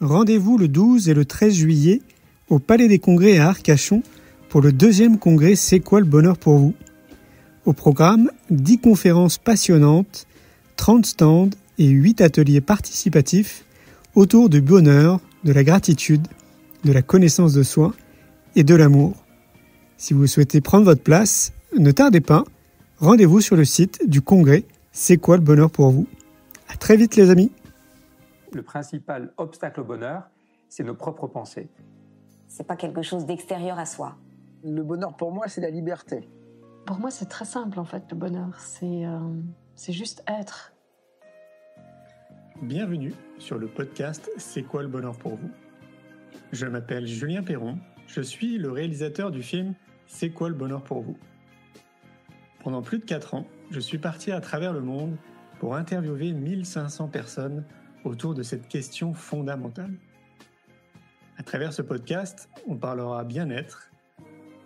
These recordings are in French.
Rendez-vous le 12 et le 13 juillet au Palais des Congrès à Arcachon pour le 2e congrès C'est quoi le bonheur pour vous ? Au programme, 10 conférences passionnantes, 30 stands et 8 ateliers participatifs autour du bonheur, de la gratitude, de la connaissance de soi et de l'amour. Si vous souhaitez prendre votre place, ne tardez pas, rendez-vous sur le site du congrès C'est quoi le bonheur pour vous ? À très vite les amis. Le principal obstacle au bonheur, c'est nos propres pensées. C'est pas quelque chose d'extérieur à soi. Le bonheur pour moi, c'est la liberté. Pour moi, c'est très simple en fait, le bonheur. C'est juste être. Bienvenue sur le podcast C'est quoi le bonheur pour vous ? Je m'appelle Julien Perron, je suis le réalisateur du film C'est quoi le bonheur pour vous ? Pendant plus de 4 ans, je suis parti à travers le monde pour interviewer 1500 personnes autour de cette question fondamentale. À travers ce podcast, on parlera bien-être,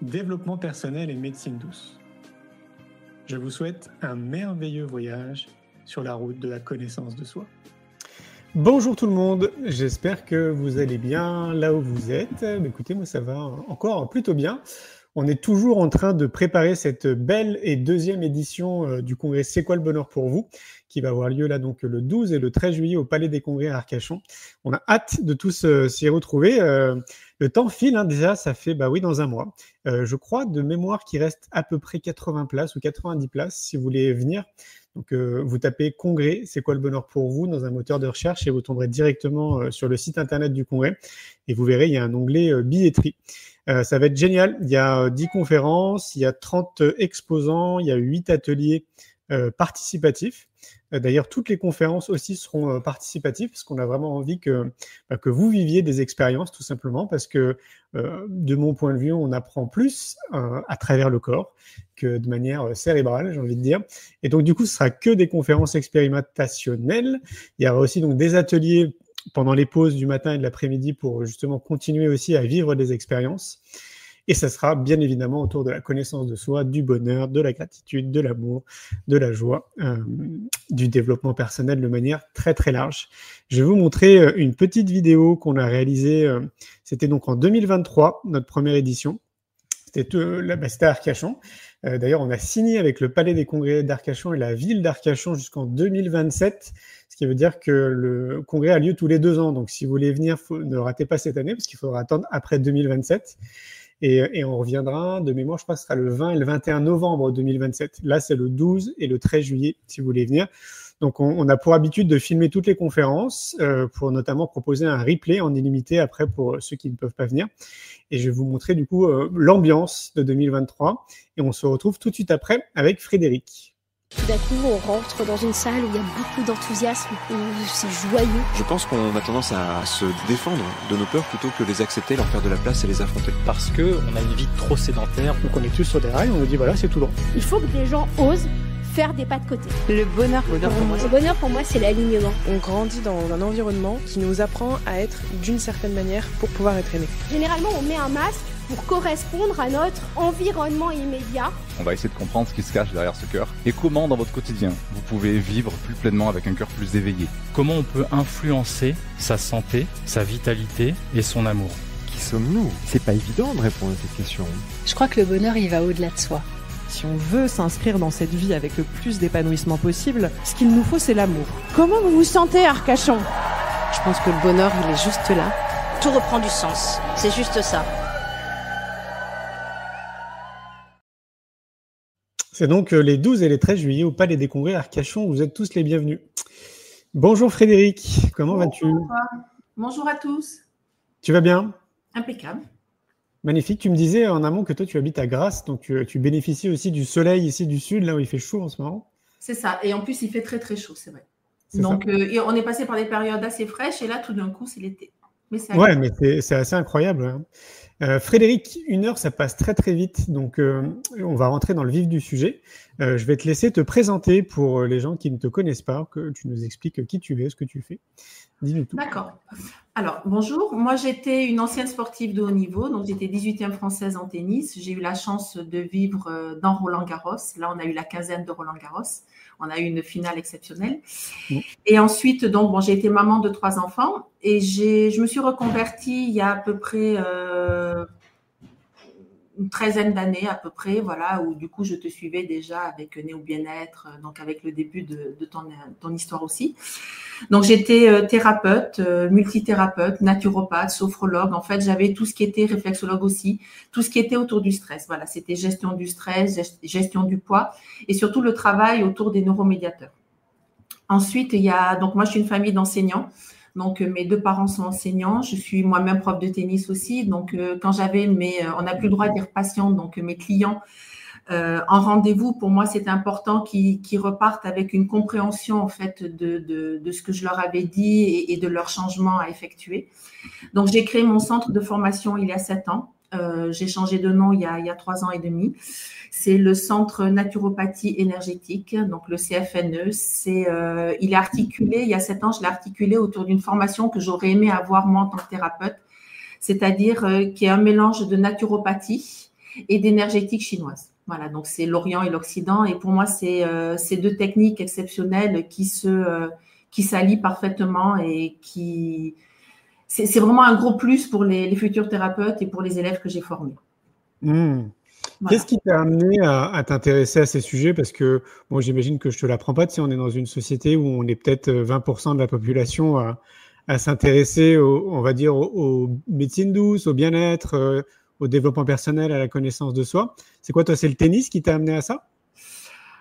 développement personnel et médecine douce. Je vous souhaite un merveilleux voyage sur la route de la connaissance de soi. Bonjour tout le monde, j'espère que vous allez bien là où vous êtes. Écoutez, moi ça va encore plutôt bien. On est toujours en train de préparer cette belle et 2e édition du congrès C'est quoi le bonheur pour vous, qui va avoir lieu là donc le 12 et le 13 juillet au Palais des Congrès à Arcachon. On a hâte de tous s'y retrouver. Le temps file, déjà, ça fait dans un mois. Je crois de mémoire qu'il reste à peu près 80 places ou 90 places si vous voulez venir. Donc vous tapez congrès, c'est quoi le bonheur pour vous dans un moteur de recherche et vous tomberez directement sur le site internet du congrès et vous verrez, il y a un onglet billetterie. Ça va être génial, il y a 10 conférences, il y a 30 exposants, il y a 8 ateliers participatifs. D'ailleurs, toutes les conférences aussi seront participatives parce qu'on a vraiment envie que vous viviez des expériences tout simplement parce que de mon point de vue, on apprend plus à travers le corps que de manière cérébrale, j'ai envie de dire. Et donc, du coup, ce sera que des conférences expérimentationnelles. Il y aura aussi donc des ateliers pendant les pauses du matin et de l'après-midi pour justement continuer aussi à vivre des expériences. Et ça sera bien évidemment autour de la connaissance de soi, du bonheur, de la gratitude, de l'amour, de la joie, du développement personnel de manière très très large. Je vais vous montrer une petite vidéo qu'on a réalisée, c'était donc en 2023, notre première édition. C'était à Arcachon. D'ailleurs, on a signé avec le Palais des Congrès d'Arcachon et la ville d'Arcachon jusqu'en 2027, ce qui veut dire que le congrès a lieu tous les 2 ans. Donc, si vous voulez venir, ne ratez pas cette année parce qu'il faudra attendre après 2027. Et on reviendra, de mémoire, je crois que ce sera le 20 et le 21 novembre 2027. Là, c'est le 12 et le 13 juillet, si vous voulez venir. Donc, on a pour habitude de filmer toutes les conférences pour notamment proposer un replay en illimité après pour ceux qui ne peuvent pas venir. Et je vais vous montrer du coup l'ambiance de 2023. Et on se retrouve tout de suite après avec Frédéric. Tout d'un coup, on rentre dans une salle où il y a beaucoup d'enthousiasme, où c'est joyeux. Je pense qu'on a tendance à se défendre de nos peurs plutôt que les accepter, leur faire de la place et les affronter. Parce qu'on a une vie trop sédentaire. Donc on est tous sur des rails, on nous dit voilà, c'est tout droit. Il faut que des gens osent faire des pas de côté. Le bonheur pour moi, c'est l'alignement. On grandit dans un environnement qui nous apprend à être d'une certaine manière pour pouvoir être aimé. Généralement, on met un masque pour correspondre à notre environnement immédiat. On va essayer de comprendre ce qui se cache derrière ce cœur et comment dans votre quotidien vous pouvez vivre plus pleinement avec un cœur plus éveillé. Comment on peut influencer sa santé, sa vitalité et son amour. Qui sommes-nous ? C'est pas évident de répondre à cette question. Je crois que le bonheur, il va au-delà de soi. Si on veut s'inscrire dans cette vie avec le plus d'épanouissement possible, ce qu'il nous faut, c'est l'amour. Comment vous vous sentez, Arcachon ? Je pense que le bonheur, il est juste là. Tout reprend du sens. C'est juste ça. C'est donc les 12 et les 13 juillet au Palais des Congrès à Arcachon. Vous êtes tous les bienvenus. Bonjour Frédéric, comment vas-tu ? Bonjour à tous. Tu vas bien ? Impeccable. Magnifique. Tu me disais en amont que toi, tu habites à Grasse, donc tu bénéficies aussi du soleil ici du sud, là où il fait chaud en ce moment. C'est ça. Et en plus, il fait très, très chaud, c'est vrai. C'est donc, on est passé par des périodes assez fraîches et là, tout d'un coup, c'est l'été. Mais c'est assez incroyable. Hein. Frédéric, 1 heure, ça passe très, très vite. Donc, on va rentrer dans le vif du sujet. Je vais te laisser te présenter pour les gens qui ne te connaissent pas, que tu nous expliques qui tu es, ce que tu fais. Dis-nous tout. D'accord. Alors, bonjour. Moi, j'étais une ancienne sportive de haut niveau. Donc, j'étais 18e française en tennis. J'ai eu la chance de vivre dans Roland-Garros. Là, on a eu la 15e de Roland-Garros. On a eu une finale exceptionnelle. Et ensuite, donc, bon, j'ai été maman de 3 enfants et je me suis reconvertie il y a à peu près une 13aine d'années à peu près, voilà, où du coup, je te suivais déjà avec Néo Bien-être, donc avec le début de ton histoire aussi. Donc, j'étais thérapeute, multithérapeute, naturopathe, sophrologue. En fait, j'avais tout ce qui était réflexologue aussi, tout ce qui était autour du stress. Voilà, c'était gestion du stress, gestion du poids et surtout le travail autour des neuromédiateurs. Ensuite, donc moi, je suis une famille d'enseignants. Donc, mes 2 parents sont enseignants. Je suis moi-même prof de tennis aussi. Donc, quand j'avais on n'a plus le droit de dire patients, donc mes clients en rendez-vous, pour moi, c'était important qu'ils repartent avec une compréhension en fait de ce que je leur avais dit et de leurs changements à effectuer. Donc, j'ai créé mon centre de formation il y a 7 ans. J'ai changé de nom il y a 3 ans et demi. C'est le Centre Naturopathie Énergétique, donc le CFNE. Il est articulé, il y a 7 ans, je l'ai articulé autour d'une formation que j'aurais aimé avoir moi en tant que thérapeute, c'est-à-dire qui est un mélange de naturopathie et d'énergétique chinoise. Voilà, donc c'est l'Orient et l'Occident. Et pour moi, c'est 2 techniques exceptionnelles qui s'allient parfaitement et qui... C'est vraiment un gros plus pour les futurs thérapeutes et pour les élèves que j'ai formés. Voilà. Qu'est-ce qui t'a amené à t'intéresser à ces sujets? Parce que, bon, j'imagine que je ne te l'apprends pas, tu sais, on est dans une société où on est peut-être 20% de la population à s'intéresser, on va dire, aux médecines douces, au bien-être, au développement personnel, à la connaissance de soi. C'est quoi, toi, c'est le tennis qui t'a amené à ça?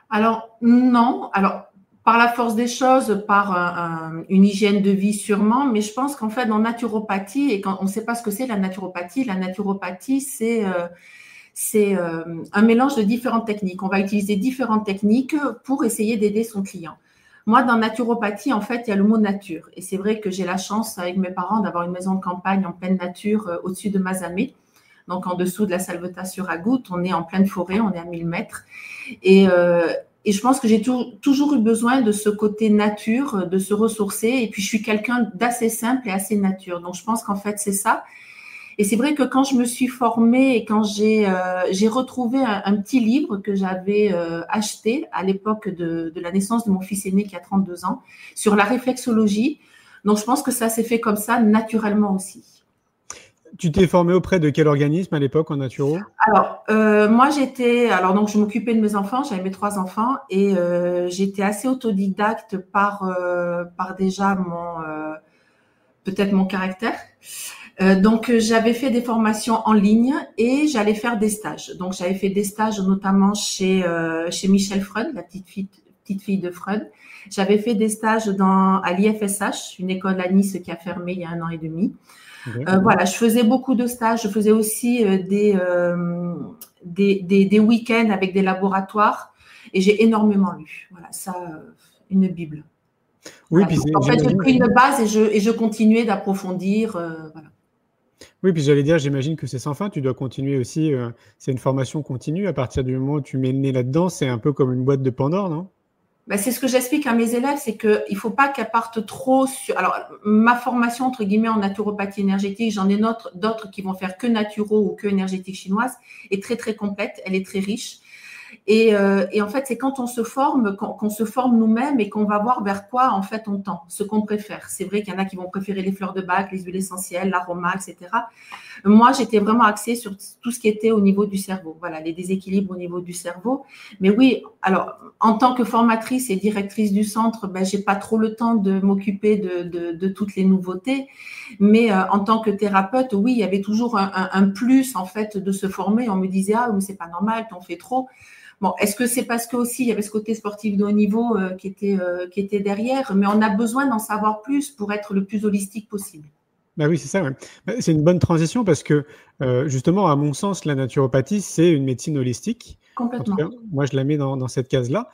Alors, non. Alors, par la force des choses, par une hygiène de vie sûrement, mais je pense qu'en fait, dans naturopathie, et quand on ne sait pas ce que c'est la naturopathie, c'est un mélange de différentes techniques. On va utiliser différentes techniques pour essayer d'aider son client. Moi, dans naturopathie, en fait, il y a le mot nature. Et c'est vrai que j'ai la chance, avec mes parents, d'avoir une maison de campagne en pleine nature au-dessus de Mazamet. Donc, en dessous de la Salvetat-sur-Agoutte, on est en pleine forêt, on est à 1000 mètres. Et je pense que j'ai toujours eu besoin de ce côté nature, de se ressourcer. Et puis, je suis quelqu'un d'assez simple et assez nature. Donc, je pense qu'en fait, c'est ça. Et c'est vrai que quand je me suis formée et quand j'ai retrouvé un petit livre que j'avais acheté à l'époque de la naissance de mon fils aîné qui a 32 ans, sur la réflexologie. Donc, je pense que ça s'est fait comme ça, naturellement aussi. Tu t'es formée auprès de quel organisme à l'époque en naturo? Alors, moi, donc je m'occupais de mes enfants, j'avais mes 3 enfants et j'étais assez autodidacte par déjà peut-être mon caractère. Donc, j'avais fait des formations en ligne et j'allais faire des stages. Donc, j'avais fait des stages notamment chez Michel Freud, la petite fille de Freud. J'avais fait des stages à l'IFSH, une école à Nice qui a fermé il y a 1 an et demi. Voilà, je faisais beaucoup de stages. Je faisais aussi des week-ends avec des laboratoires et j'ai énormément lu. Voilà, ça, une bible. Oui, voilà. Puis en fait, j'ai pris une base et je continuais d'approfondir. Voilà. Oui, puis j'allais dire, j'imagine que c'est sans fin. Tu dois continuer aussi. C'est une formation continue. À partir du moment où tu mets le nez là-dedans, c'est un peu comme une boîte de Pandore, non? C'est ce que j'explique à mes élèves, c'est qu'il ne faut pas qu'elles partent trop sur… Alors, ma formation, entre guillemets, en naturopathie énergétique, j'en ai d'autres qui vont faire que naturo ou que énergétique chinoise, est très, très complète, elle est très riche. Et en fait, c'est quand on se forme, qu'on se forme nous-mêmes et qu'on va voir vers quoi, en fait, on tend, ce qu'on préfère. C'est vrai qu'il y en a qui vont préférer les fleurs de bac, les huiles essentielles, l'aroma, etc. Moi, j'étais vraiment axée sur tout ce qui était au niveau du cerveau. Voilà, les déséquilibres au niveau du cerveau. Mais oui, alors, en tant que formatrice et directrice du centre, j'ai pas trop le temps de m'occuper de toutes les nouveautés. Mais en tant que thérapeute, oui, il y avait toujours un plus, en fait, de se former. On me disait, ah, mais c'est pas normal, t'en fais trop. Bon, est-ce que c'est parce que aussi il y avait ce côté sportif de haut niveau qui était derrière, mais on a besoin d'en savoir plus pour être le plus holistique possible. Oui, c'est ça. Ouais. C'est une bonne transition parce que justement, à mon sens, la naturopathie, c'est une médecine holistique. Complètement. En tout cas, moi, je la mets dans cette case-là.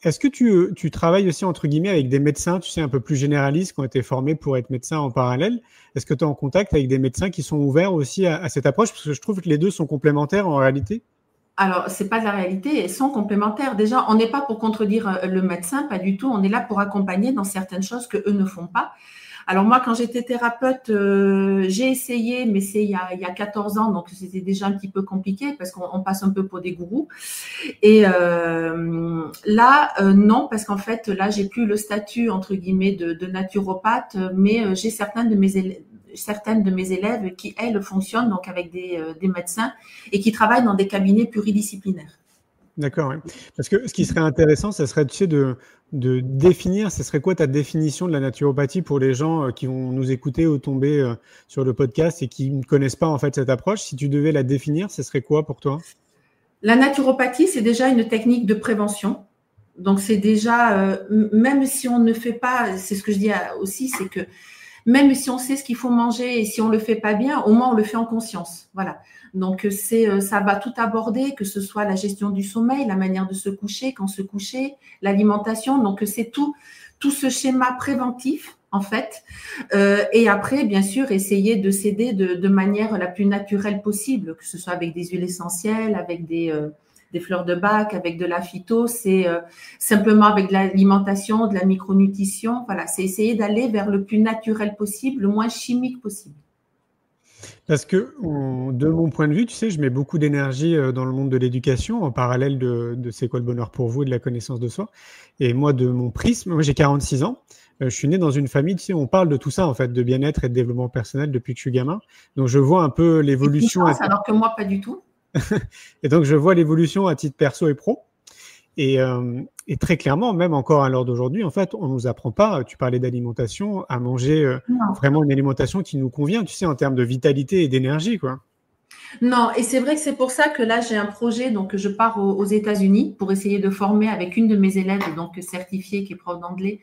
Est-ce que tu travailles aussi, entre guillemets, avec des médecins, tu sais, un peu plus généralistes qui ont été formés pour être médecins en parallèle? Est-ce que tu es en contact avec des médecins qui sont ouverts aussi à cette approche? Parce que je trouve que les deux sont complémentaires en réalité. Alors, ce n'est pas de la réalité, elles sont complémentaires. Déjà, on n'est pas pour contredire le médecin, pas du tout. On est là pour accompagner dans certaines choses qu'eux ne font pas. Alors moi, quand j'étais thérapeute, j'ai essayé, mais c'est il y a 14 ans, donc c'était déjà un petit peu compliqué parce qu'on passe un peu pour des gourous. Et là, non, parce qu'en fait, là, j'ai plus le statut, entre guillemets, de naturopathe, mais j'ai certaines de mes élèves qui, elles, fonctionnent donc avec des médecins et qui travaillent dans des cabinets pluridisciplinaires. D'accord, oui. Parce que ce qui serait intéressant, ça serait, tu sais, de définir, ce serait quoi ta définition de la naturopathie pour les gens qui vont nous écouter ou tomber sur le podcast et qui ne connaissent pas en fait cette approche. Si tu devais la définir, ce serait quoi pour toi? La naturopathie, c'est déjà une technique de prévention. Donc, c'est déjà, même si on ne fait pas, c'est ce que je dis aussi, c'est que même si on sait ce qu'il faut manger et si on le fait pas bien, au moins on le fait en conscience. Voilà. Donc ça va tout aborder, que ce soit la gestion du sommeil, la manière de se coucher, quand se coucher, l'alimentation. Donc c'est tout ce schéma préventif en fait. Et après, bien sûr, essayer de s'aider de manière la plus naturelle possible, que ce soit avec des huiles essentielles, avec des fleurs de bac, avec de la phyto, c'est simplement avec de l'alimentation, de la micronutrition. Voilà, c'est essayer d'aller vers le plus naturel possible, le moins chimique possible. Parce que, de mon point de vue, tu sais, je mets beaucoup d'énergie dans le monde de l'éducation, en parallèle de C'est quoi le bonheur pour vous et de la connaissance de soi. Et moi, de mon prisme, moi j'ai 46 ans, je suis né dans une famille, tu sais, on parle de tout ça, en fait, de bien-être et de développement personnel depuis que je suis gamin. Donc, je vois un peu l'évolution. Alors que moi, pas du tout. Et donc, je vois l'évolution à titre perso et pro. Et très clairement, même encore à l'heure d'aujourd'hui, en fait, on nous apprend pas, tu parlais d'alimentation, à manger vraiment une alimentation qui nous convient, tu sais, en termes de vitalité et d'énergie, quoi. Non, et c'est vrai que c'est pour ça que là, j'ai un projet, donc je pars aux États-Unis pour essayer de former avec une de mes élèves, donc certifiée, qui est prof d'anglais,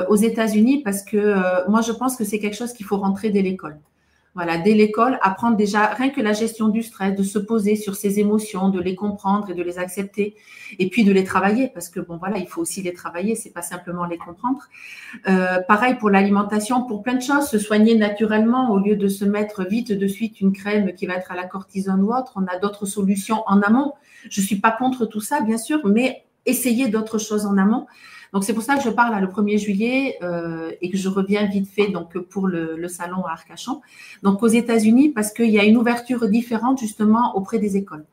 aux États-Unis, parce que moi, je pense que c'est quelque chose qu'il faut rentrer dès l'école. Voilà, dès l'école, apprendre déjà rien que la gestion du stress, de se poser sur ses émotions, de les comprendre et de les accepter, et puis de les travailler, parce que bon voilà, il faut aussi les travailler, c'est pas simplement les comprendre. Pareil pour l'alimentation, pour plein de choses, se soigner naturellement au lieu de se mettre vite de suite une crème qui va être à la cortisone ou autre. On a d'autres solutions en amont. Je suis pas contre tout ça, bien sûr, mais essayer d'autres choses en amont. Donc, c'est pour ça que je pars là le 1er juillet et que je reviens vite fait donc pour le salon à Arcachon. Donc, aux États-Unis, parce qu'il y a une ouverture différente justement auprès des écoles.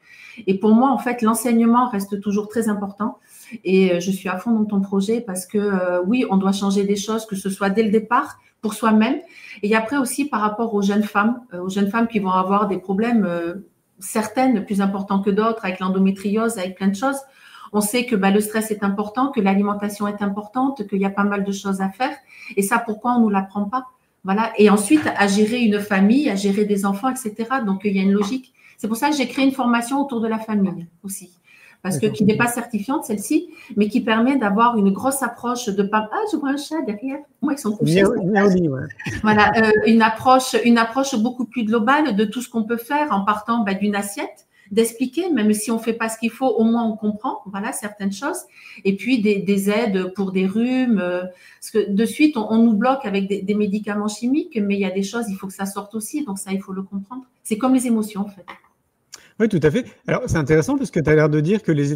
Et pour moi, en fait, l'enseignement reste toujours très important. Et je suis à fond dans ton projet parce que oui, on doit changer des choses, que ce soit dès le départ pour soi-même. Et après aussi par rapport aux jeunes femmes qui vont avoir des problèmes, certaines plus importants que d'autres, avec l'endométriose, avec plein de choses. On sait que le stress est important, que l'alimentation est importante, qu'il y a pas mal de choses à faire. Et ça, pourquoi on ne nous l'apprend pas? Voilà. Et ensuite, à gérer une famille, à gérer des enfants, etc. Donc, il y a une logique. C'est pour ça que j'ai créé une formation autour de la famille aussi. Parce que qui n'est pas certifiante, celle-ci, mais qui permet d'avoir une grosse approche de papa. Ah, je vois un chat derrière. Moi, ils sont couchés. Voilà. Une approche beaucoup plus globale de tout ce qu'on peut faire en partant d'une assiette. D'expliquer, même si on fait pas ce qu'il faut, au moins on comprend, voilà, certaines choses. Et puis des aides pour des rhumes, parce que de suite on nous bloque avec des médicaments chimiques, mais il y a des choses, il faut que ça sorte aussi, donc ça il faut le comprendre. C'est comme les émotions en fait. Oui, tout à fait. Alors c'est intéressant parce que tu as l'air de dire que les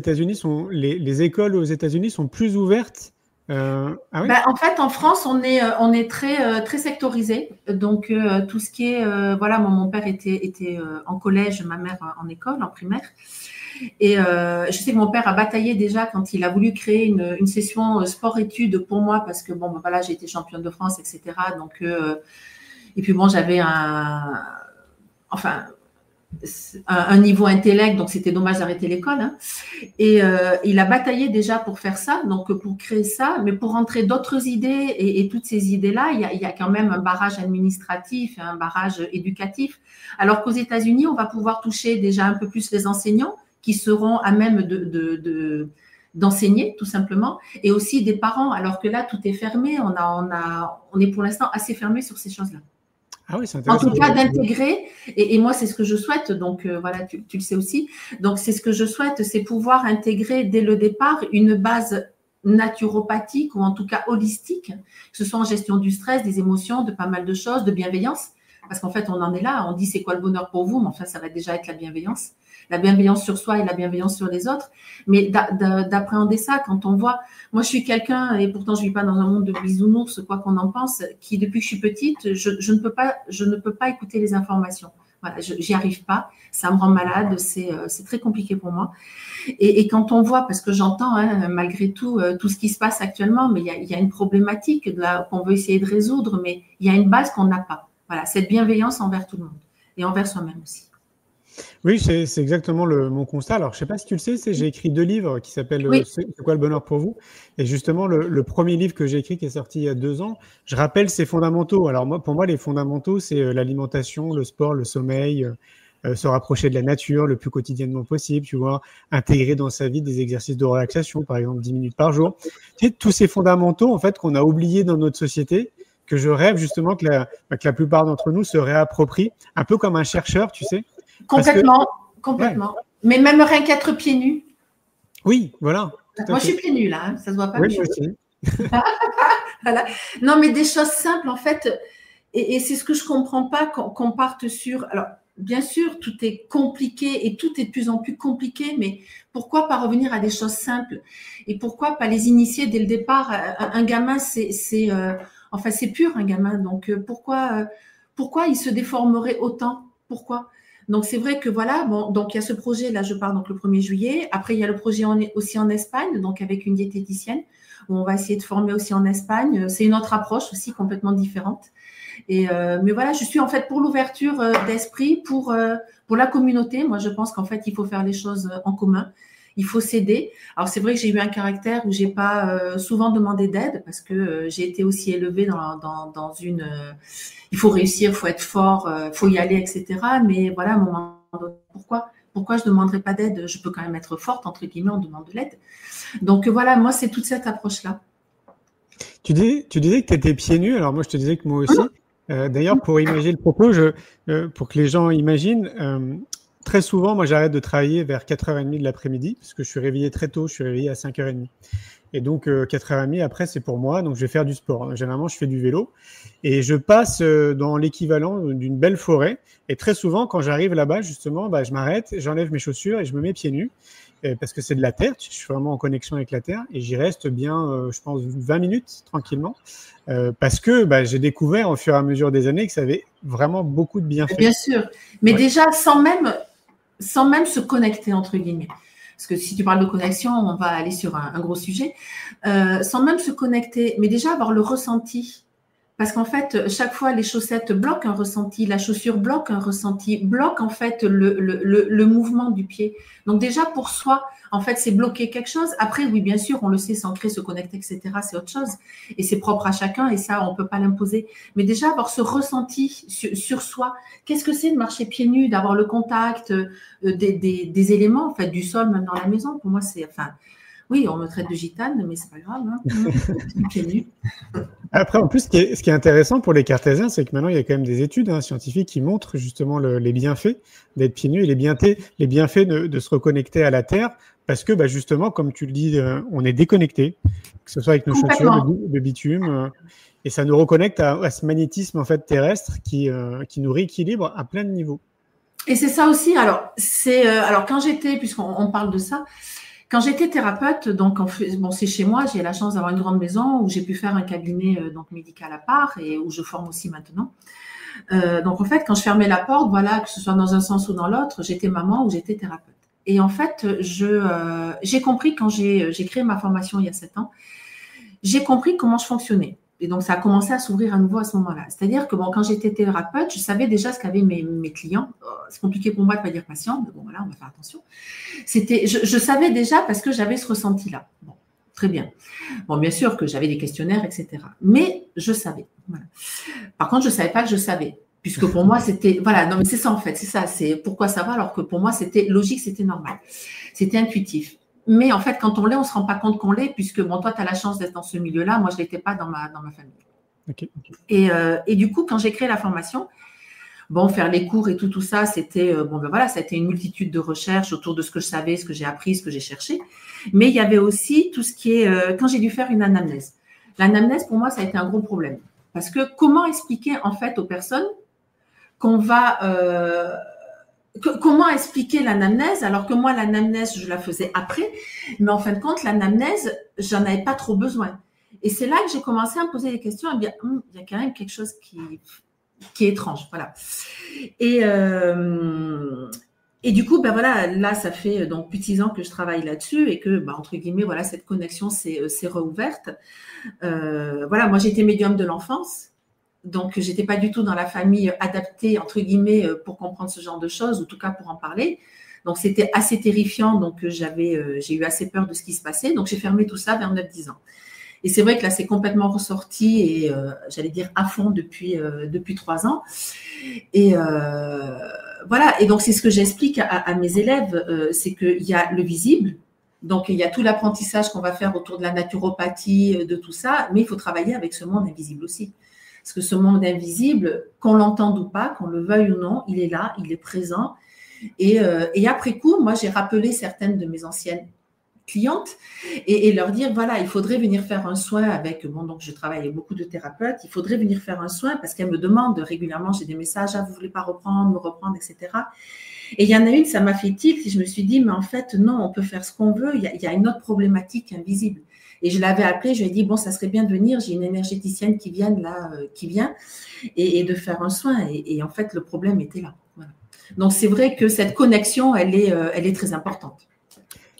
les écoles aux États-Unis sont plus ouvertes. Ah oui? En fait, en France, on est très sectorisé. Donc, tout ce qui est, voilà, mon père était en collège, ma mère en école, en primaire. Et je sais que mon père a bataillé déjà quand il a voulu créer une session sport-études pour moi parce que voilà, j'ai été championne de France, etc. Donc, et puis bon, j'avais un niveau intellect, donc c'était dommage d'arrêter l'école. Hein. Et il a bataillé déjà pour faire ça, donc pour créer ça, mais pour rentrer d'autres idées et toutes ces idées-là, il y a quand même un barrage administratif, un barrage éducatif. Alors qu'aux États-Unis, on va pouvoir toucher déjà un peu plus les enseignants qui seront à même d'enseigner tout simplement, et aussi des parents. Alors que là, tout est fermé. On est pour l'instant assez fermé sur ces choses-là. Ah oui, c'est intéressant. En tout cas, d'intégrer, et moi, c'est ce que je souhaite, donc voilà, tu le sais aussi. Donc, c'est ce que je souhaite, c'est pouvoir intégrer dès le départ une base naturopathique ou en tout cas holistique, que ce soit en gestion du stress, des émotions, de pas mal de choses, de bienveillance, Parce qu'en fait, on en est là. On dit c'est quoi le bonheur pour vous, mais enfin, ça va déjà être la bienveillance. La bienveillance sur soi et la bienveillance sur les autres. Mais d'appréhender ça, quand on voit… Moi, je suis quelqu'un, et pourtant, je ne vis pas dans un monde de bisounours, quoi qu'on en pense, qui, depuis que je suis petite, je ne peux pas écouter les informations. Voilà, j'y arrive pas. Ça me rend malade. C'est très compliqué pour moi. Et quand on voit, parce que j'entends, hein, malgré tout, tout ce qui se passe actuellement, mais il y a une problématique qu'on veut essayer de résoudre, mais il y a une base qu'on n'a pas. Voilà, cette bienveillance envers tout le monde et envers soi-même aussi. Oui, c'est exactement mon constat. Alors, je ne sais pas si tu le sais, j'ai écrit 2 livres qui s'appellent Oui. C'est quoi le bonheur pour vous? Et justement, le premier livre que j'ai écrit, qui est sorti il y a 2 ans, je rappelle ces fondamentaux. Alors, pour moi, les fondamentaux, c'est l'alimentation, le sport, le sommeil, se rapprocher de la nature le plus quotidiennement possible, tu vois, intégrer dans sa vie des exercices de relaxation, par exemple 10 minutes par jour. Tu sais, tous ces fondamentaux, en fait, qu'on a oubliés dans notre société, que je rêve justement que la plupart d'entre nous se réapproprient, un peu comme un chercheur, tu sais. Complètement, complètement. Ouais. Mais même rien qu'être pieds nus. Oui, voilà. Moi, je suis pieds nus, là, hein, ça se voit pas. Oui, moi aussi. Voilà. Non, mais des choses simples, en fait, et c'est ce que je comprends pas qu'on parte sur… Alors, bien sûr, tout est compliqué et tout est de plus en plus compliqué, mais pourquoi pas revenir à des choses simples? Et pourquoi pas les initier dès le départ? Un gamin, enfin, c'est pur, un gamin. Donc, pourquoi il se déformerait autant? Pourquoi? Donc, c'est vrai que voilà, bon, donc il y a ce projet, là, je pars donc le 1er juillet. Après, il y a le projet aussi en Espagne, donc avec une diététicienne, où on va essayer de former aussi en Espagne. C'est une autre approche aussi complètement différente. Mais voilà, je suis en fait pour l'ouverture d'esprit, pour la communauté. Moi, je pense qu'en fait, il faut faire les choses en commun. Il faut s'aider. Alors, c'est vrai que j'ai eu un caractère où j'ai pas souvent demandé d'aide parce que j'ai été aussi élevée dans une… il faut réussir, il faut être fort, il faut y aller, etc. Mais voilà, à un moment donné, pourquoi je ne demanderais pas d'aide? Je peux quand même être forte, entre guillemets, on demande de l'aide. Donc voilà, moi, c'est toute cette approche-là. Tu disais que tu étais pieds nus. Alors moi, je te disais que moi aussi. D'ailleurs, pour imaginer le propos, pour que les gens imaginent… très souvent, moi, j'arrête de travailler vers 4h30 de l'après-midi parce que je suis réveillé très tôt, je suis réveillé à 5h30. Et donc, 4h30, après, c'est pour moi. Donc, je vais faire du sport. Généralement, je fais du vélo. Et je passe dans l'équivalent d'une belle forêt. Et très souvent, quand j'arrive là-bas, justement, je m'arrête, j'enlève mes chaussures et je me mets pieds nus parce que c'est de la terre. Je suis vraiment en connexion avec la terre. Et j'y reste bien, je pense, 20 minutes tranquillement parce que j'ai découvert au fur et à mesure des années que ça avait vraiment beaucoup de bienfaits. Bien sûr. Mais déjà, sans même se connecter, entre guillemets. Parce que si tu parles de connexion, on va aller sur un gros sujet. Sans même se connecter, mais déjà avoir le ressenti. Parce qu'en fait, chaque fois, les chaussettes bloquent un ressenti, la chaussure bloque un ressenti, bloque en fait le mouvement du pied. Donc déjà, pour soi, en fait, c'est bloquer quelque chose. Après, oui, bien sûr, on le sait, s'ancrer, se connecter, etc., c'est autre chose. Et c'est propre à chacun et ça, on ne peut pas l'imposer. Mais déjà, avoir ce ressenti sur soi, qu'est-ce que c'est de marcher pieds nus, d'avoir le contact des éléments, en fait, du sol, même dans la maison. Pour moi, c'est… Enfin, oui, on me traite de gitane, mais c'est pas grave. Hein. Pieds nus. Après, en plus, ce qui est intéressant pour les cartésiens, c'est que maintenant, il y a quand même des études scientifiques qui montrent justement les bienfaits d'être pieds nus et les bienfaits de se reconnecter à la terre parce que, justement, comme tu le dis, on est déconnecté, que ce soit avec nos chaussures, le bitume, et ça nous reconnecte à ce magnétisme en fait terrestre qui nous rééquilibre à plein de niveaux. Et c'est ça aussi. Alors, quand j'étais, puisqu'on parle de ça, quand j'étais thérapeute, donc c'est chez moi, j'ai la chance d'avoir une grande maison où j'ai pu faire un cabinet médical à part et où je forme aussi maintenant. Donc en fait, quand je fermais la porte, voilà, que ce soit dans un sens ou dans l'autre, j'étais maman ou j'étais thérapeute. Et en fait, j'ai compris quand j'ai créé ma formation il y a 7 ans, j'ai compris comment je fonctionnais. Et donc, ça a commencé à s'ouvrir à nouveau à ce moment-là. C'est-à-dire que quand j'étais thérapeute, je savais déjà ce qu'avaient mes clients. C'est compliqué pour moi de ne pas dire patient, mais bon, voilà, on va faire attention. Je savais déjà parce que j'avais ce ressenti-là. Bon, très bien. Bon, bien sûr que j'avais des questionnaires, etc. Mais je savais. Voilà. Par contre, je ne savais pas que je savais. Puisque pour moi, c'était… Voilà, non, mais c'est ça en fait. C'est ça. C'est pourquoi ça va alors que pour moi, c'était logique, c'était normal. C'était intuitif. Mais en fait, quand on l'est, on ne se rend pas compte qu'on l'est, puisque toi, tu as la chance d'être dans ce milieu-là. Moi, je ne l'étais pas dans ma famille. Okay. Et du coup, quand j'ai créé la formation, faire les cours et tout ça, c'était, ça a été une multitude de recherches autour de ce que je savais, ce que j'ai appris, ce que j'ai cherché. Mais il y avait aussi tout ce qui est, quand j'ai dû faire une anamnèse. L'anamnèse, pour moi, ça a été un gros problème. Parce que comment expliquer, en fait, aux personnes qu'on va comment expliquer l'anamnèse, alors que moi, l'anamnèse, je la faisais après, mais en fin de compte, l'anamnèse, j'en avais pas trop besoin. Et c'est là que j'ai commencé à me poser des questions, et bien, il y a quand même quelque chose qui est étrange, voilà. Et du coup, ben voilà, là, ça fait donc plus de 6 ans que je travaille là-dessus et que, ben, entre guillemets, voilà, cette connexion s'est rouverte. Voilà, moi, j'étais médium de l'enfance. Donc, j'étais pas du tout dans la famille adaptée, entre guillemets, pour comprendre ce genre de choses, ou en tout cas pour en parler. Donc, c'était assez terrifiant. Donc, j'ai eu assez peur de ce qui se passait. Donc, j'ai fermé tout ça vers 9-10 ans. Et c'est vrai que là, c'est complètement ressorti et j'allais dire à fond depuis 3 ans. Et voilà. Et donc, c'est ce que j'explique à mes élèves, c'est qu'il y a le visible. Donc, il y a tout l'apprentissage qu'on va faire autour de la naturopathie, de tout ça, mais il faut travailler avec ce monde invisible aussi. Parce que ce monde invisible, qu'on l'entende ou pas, qu'on le veuille ou non, il est là, il est présent. Et après coup, moi, j'ai rappelé certaines de mes anciennes clientes et leur dire, voilà, il faudrait venir faire un soin avec, bon, donc je travaille avec beaucoup de thérapeutes, il faudrait venir faire un soin parce qu'elles me demandent régulièrement, j'ai des messages, ah, vous voulez pas me reprendre, etc. Et il y en a une, ça m'a fait tilt, et je me suis dit, mais en fait, non, on peut faire ce qu'on veut, il y a une autre problématique invisible. Et je l'avais appelé, je lui ai dit, bon, ça serait bien de venir, j'ai une énergéticienne qui vient et de faire un soin. Et en fait, le problème était là. Voilà. Donc, c'est vrai que cette connexion, elle est très importante.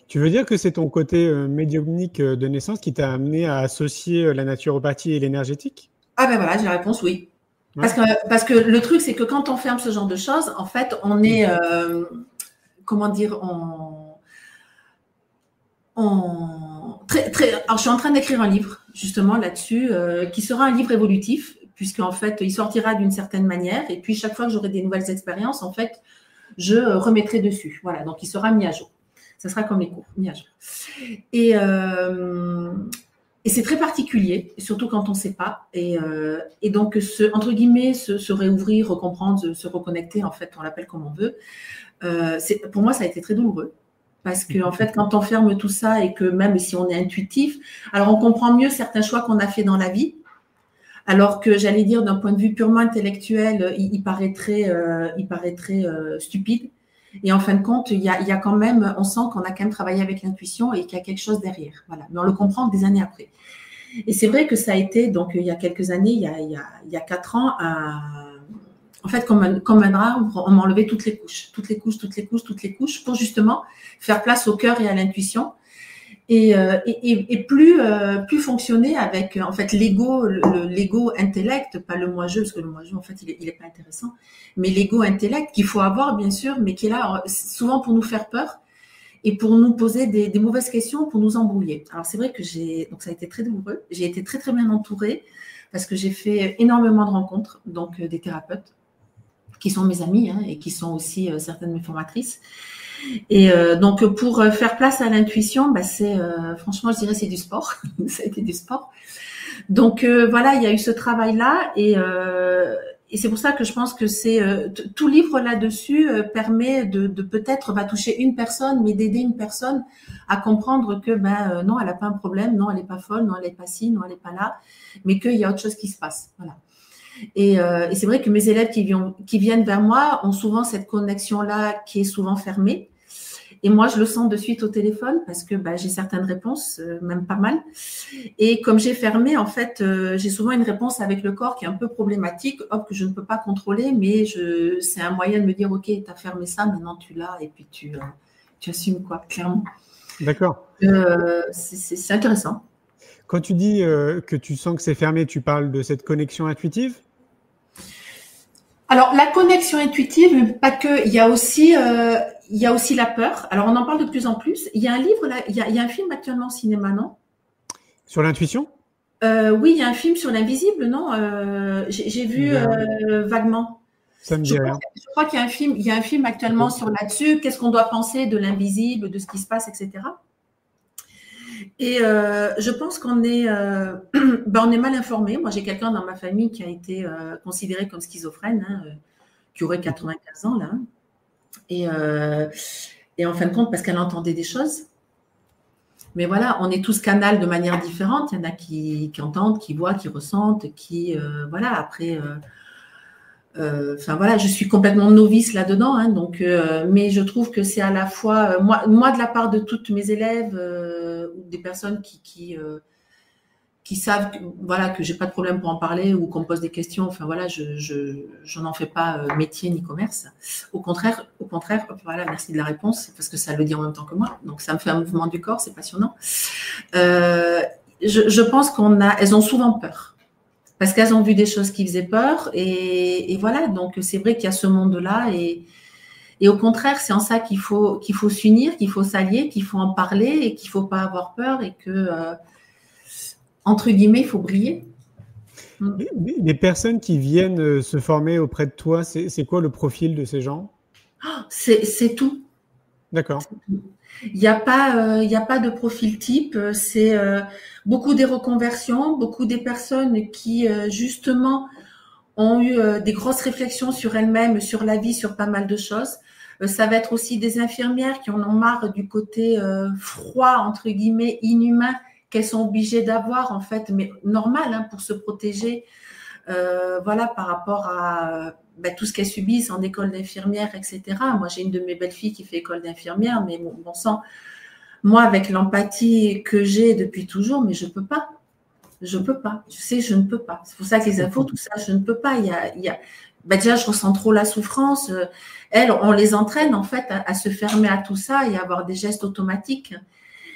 Tu veux dire que c'est ton côté médiumnique de naissance qui t'a amené à associer la naturopathie et l'énergétique? Ah ben voilà, j'ai la réponse, oui. Ouais. Parce que le truc, c'est que quand on ferme ce genre de choses, en fait, on est, comment dire, alors, je suis en train d'écrire un livre, justement, là-dessus, qui sera un livre évolutif, puisqu'en fait, il sortira d'une certaine manière, et puis chaque fois que j'aurai des nouvelles expériences, en fait, je remettrai dessus. Voilà, donc il sera mis à jour. Ça sera comme les cours, mis à jour. Et c'est très particulier, surtout quand on ne sait pas. Et donc, entre guillemets, se réouvrir, recomprendre, se reconnecter, en fait, on l'appelle comme on veut. Pour moi, ça a été très douloureux. Parce que, en fait, quand on ferme tout ça et que même si on est intuitif, alors on comprend mieux certains choix qu'on a fait dans la vie. Alors que, j'allais dire, d'un point de vue purement intellectuel, il paraîtrait stupide. Et en fin de compte, il y a quand même, on sent qu'on a quand même travaillé avec l'intuition et qu'il y a quelque chose derrière. Voilà. Mais on le comprend des années après. Et c'est vrai que ça a été, donc, il y a quelques années, il y a 4 ans, en fait, comme un arbre, on m'a enlevé toutes les couches, pour justement faire place au cœur et à l'intuition. Et plus fonctionner avec, en fait, l'ego intellect, pas le moi-je, parce que le moi-je, en fait, il est pas intéressant, mais l'ego intellect qu'il faut avoir, bien sûr, mais qui est là souvent pour nous faire peur et pour nous poser des mauvaises questions, pour nous embrouiller. Alors, c'est vrai que donc ça a été très douloureux. J'ai été très, très bien entourée parce que j'ai fait énormément de rencontres, donc des thérapeutes qui sont mes amis, hein, et qui sont aussi certaines de mes formatrices. Et donc, pour faire place à l'intuition, franchement, je dirais c'est du sport. Ça a été du sport. Donc, voilà, il y a eu ce travail-là. Et c'est pour ça que je pense que tout livre là-dessus permet de peut-être va toucher une personne, mais d'aider une personne à comprendre que non, elle n'a pas un problème, non, elle n'est pas folle, non, elle n'est pas ci, non, elle n'est pas là, mais qu'il y a autre chose qui se passe. Voilà. Et c'est vrai que mes élèves qui viennent vers moi ont souvent cette connexion-là qui est souvent fermée. Et moi, je le sens de suite au téléphone parce que j'ai certaines réponses, même pas mal. Et comme j'ai fermé, en fait, j'ai souvent une réponse avec le corps qui est un peu problématique, que je ne peux pas contrôler, mais c'est un moyen de me dire, OK, tu as fermé ça, maintenant tu l'as, et puis tu assumes, quoi, clairement. D'accord. C'est intéressant. Quand tu dis que tu sens que c'est fermé, tu parles de cette connexion intuitive? Alors, la connexion intuitive, mais pas que. Il y a aussi la peur. Alors, on en parle de plus en plus. Il y a un livre, là, il y a un film actuellement au cinéma, non? Sur l'intuition? Oui, il y a un film sur l'invisible, non? J'ai vu vaguement. Ça me dit rien. Je crois qu'il y a un film actuellement sur là-dessus. Qu'est-ce qu'on doit penser de l'invisible, de ce qui se passe, etc. Et je pense qu'on est, on est mal informé. Moi, j'ai quelqu'un dans ma famille qui a été considéré comme schizophrène, hein, qui aurait 95 ans là. Et en fin de compte, parce qu'elle entendait des choses. Mais voilà, on est tous canal de manière différente. Il y en a qui entendent, qui voient, qui ressentent, qui voilà. Après, Enfin voilà, je suis complètement novice là-dedans, hein, donc, mais je trouve que c'est à la fois, moi de la part de toutes mes élèves, ou des personnes qui savent que, voilà, que j'ai pas de problème pour en parler ou qu'on me pose des questions, enfin voilà, je n'en fais pas métier ni commerce. Au contraire, voilà, merci de la réponse, parce que ça le dit en même temps que moi, donc ça me fait un mouvement du corps, c'est passionnant. Je pense elles ont souvent peur. Parce qu'elles ont vu des choses qui faisaient peur et voilà, donc c'est vrai qu'il y a ce monde-là et au contraire, c'est en ça qu'il faut s'unir, qu'il faut s'allier, qu'il faut en parler et qu'il ne faut pas avoir peur et que, entre guillemets, il faut briller. Les personnes qui viennent se former auprès de toi, c'est quoi le profil de ces gens? C'est tout. D'accord. Il n'y a pas de profil type, c'est beaucoup des reconversions, beaucoup des personnes qui justement ont eu des grosses réflexions sur elles-mêmes, sur la vie, sur pas mal de choses. Ça va être aussi des infirmières qui en ont marre du côté froid, entre guillemets, inhumain, qu'elles sont obligées d'avoir en fait, mais normal hein, pour se protéger, voilà, par rapport à tout ce qu'elles subissent en école d'infirmière, etc. Moi, j'ai une de mes belles-filles qui fait école d'infirmière, mais bon sang, moi, avec l'empathie que j'ai depuis toujours, mais je peux pas. Je peux pas. Tu sais, je ne peux pas. C'est pour ça que les infos, tout ça, je ne peux pas. Déjà, je ressens trop la souffrance. Elles, on les entraîne, en fait, à se fermer à tout ça et à avoir des gestes automatiques.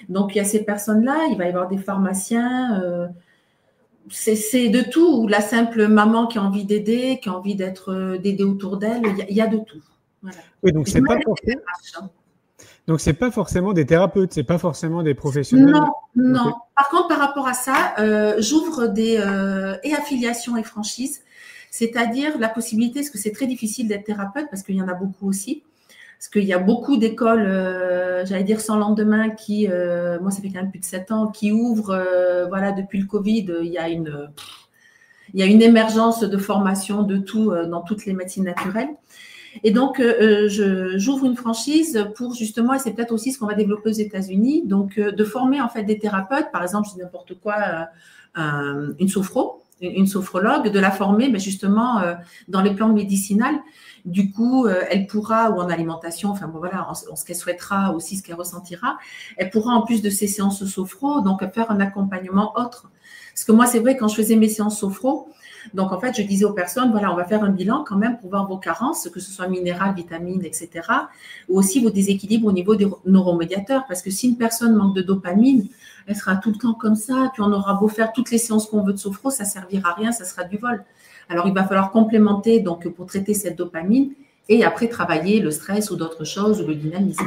Donc, il y a ces personnes-là. Il va y avoir des pharmaciens. C'est de tout, ou la simple maman qui a envie d'aider, qui a envie d'aider autour d'elle, il y a de tout. Voilà. Oui, donc c'est pas forcément. Donc c'est pas forcément des thérapeutes, c'est pas forcément des professionnels. Non. Okay. Par contre, par rapport à ça, j'ouvre des affiliations et franchises, c'est-à-dire la possibilité, parce que c'est très difficile d'être thérapeute, parce qu'il y en a beaucoup aussi. Parce qu'il y a beaucoup d'écoles, j'allais dire sans lendemain, qui, moi ça fait quand même plus de 7 ans, qui ouvrent, voilà, depuis le Covid, il y a une émergence de formation de tout dans toutes les médecines naturelles. Et donc, j'ouvre une franchise pour justement, et c'est peut-être aussi ce qu'on va développer aux États-Unis, donc de former en fait des thérapeutes, par exemple, je dis n'importe quoi, une sophrologue, de la former mais justement dans les plantes médicinales. Du coup, elle pourra, ou en alimentation, enfin bon, voilà, en ce qu'elle souhaitera, aussi ce qu'elle ressentira, elle pourra en plus de ces séances sophro, donc faire un accompagnement autre. Parce que moi, c'est vrai, quand je faisais mes séances sophro, donc en fait, je disais aux personnes, voilà, on va faire un bilan quand même pour voir vos carences, que ce soit minérales, vitamines, etc. Ou aussi vos déséquilibres au niveau des neuromédiateurs. Parce que si une personne manque de dopamine, elle sera tout le temps comme ça, puis on aura beau faire toutes les séances qu'on veut de sophro, ça ne servira à rien, ça sera du vol. Alors, il va falloir complémenter donc, pour traiter cette dopamine et après travailler le stress ou d'autres choses ou le dynamisme.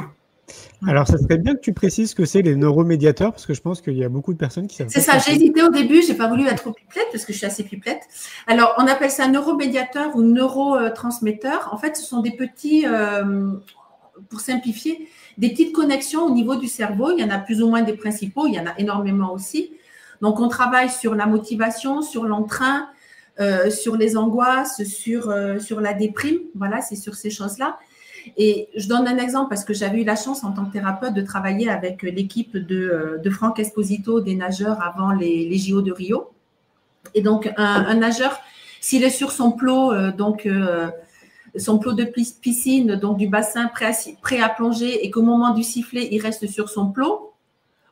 Alors, ça serait bien que tu précises ce que c'est les neuromédiateurs, parce que je pense qu'il y a beaucoup de personnes qui savent. C'est ça, j'ai hésité au début, je n'ai pas voulu être trop pipelette, parce que je suis assez pipelette. Alors, on appelle ça neuromédiateur ou neurotransmetteur. En fait, ce sont des petits, pour simplifier, des petites connexions au niveau du cerveau. Il y en a plus ou moins des principaux, il y en a énormément aussi. Donc, on travaille sur la motivation, sur l'entrain, sur les angoisses, sur la déprime. Voilà, c'est sur ces choses-là. Et je donne un exemple parce que j'avais eu la chance en tant que thérapeute de travailler avec l'équipe de Franck Esposito, des nageurs avant les JO de Rio. Et donc, un nageur, s'il est sur son plot, son plot de piscine, donc du bassin prêt à plonger, et qu'au moment du sifflet, il reste sur son plot,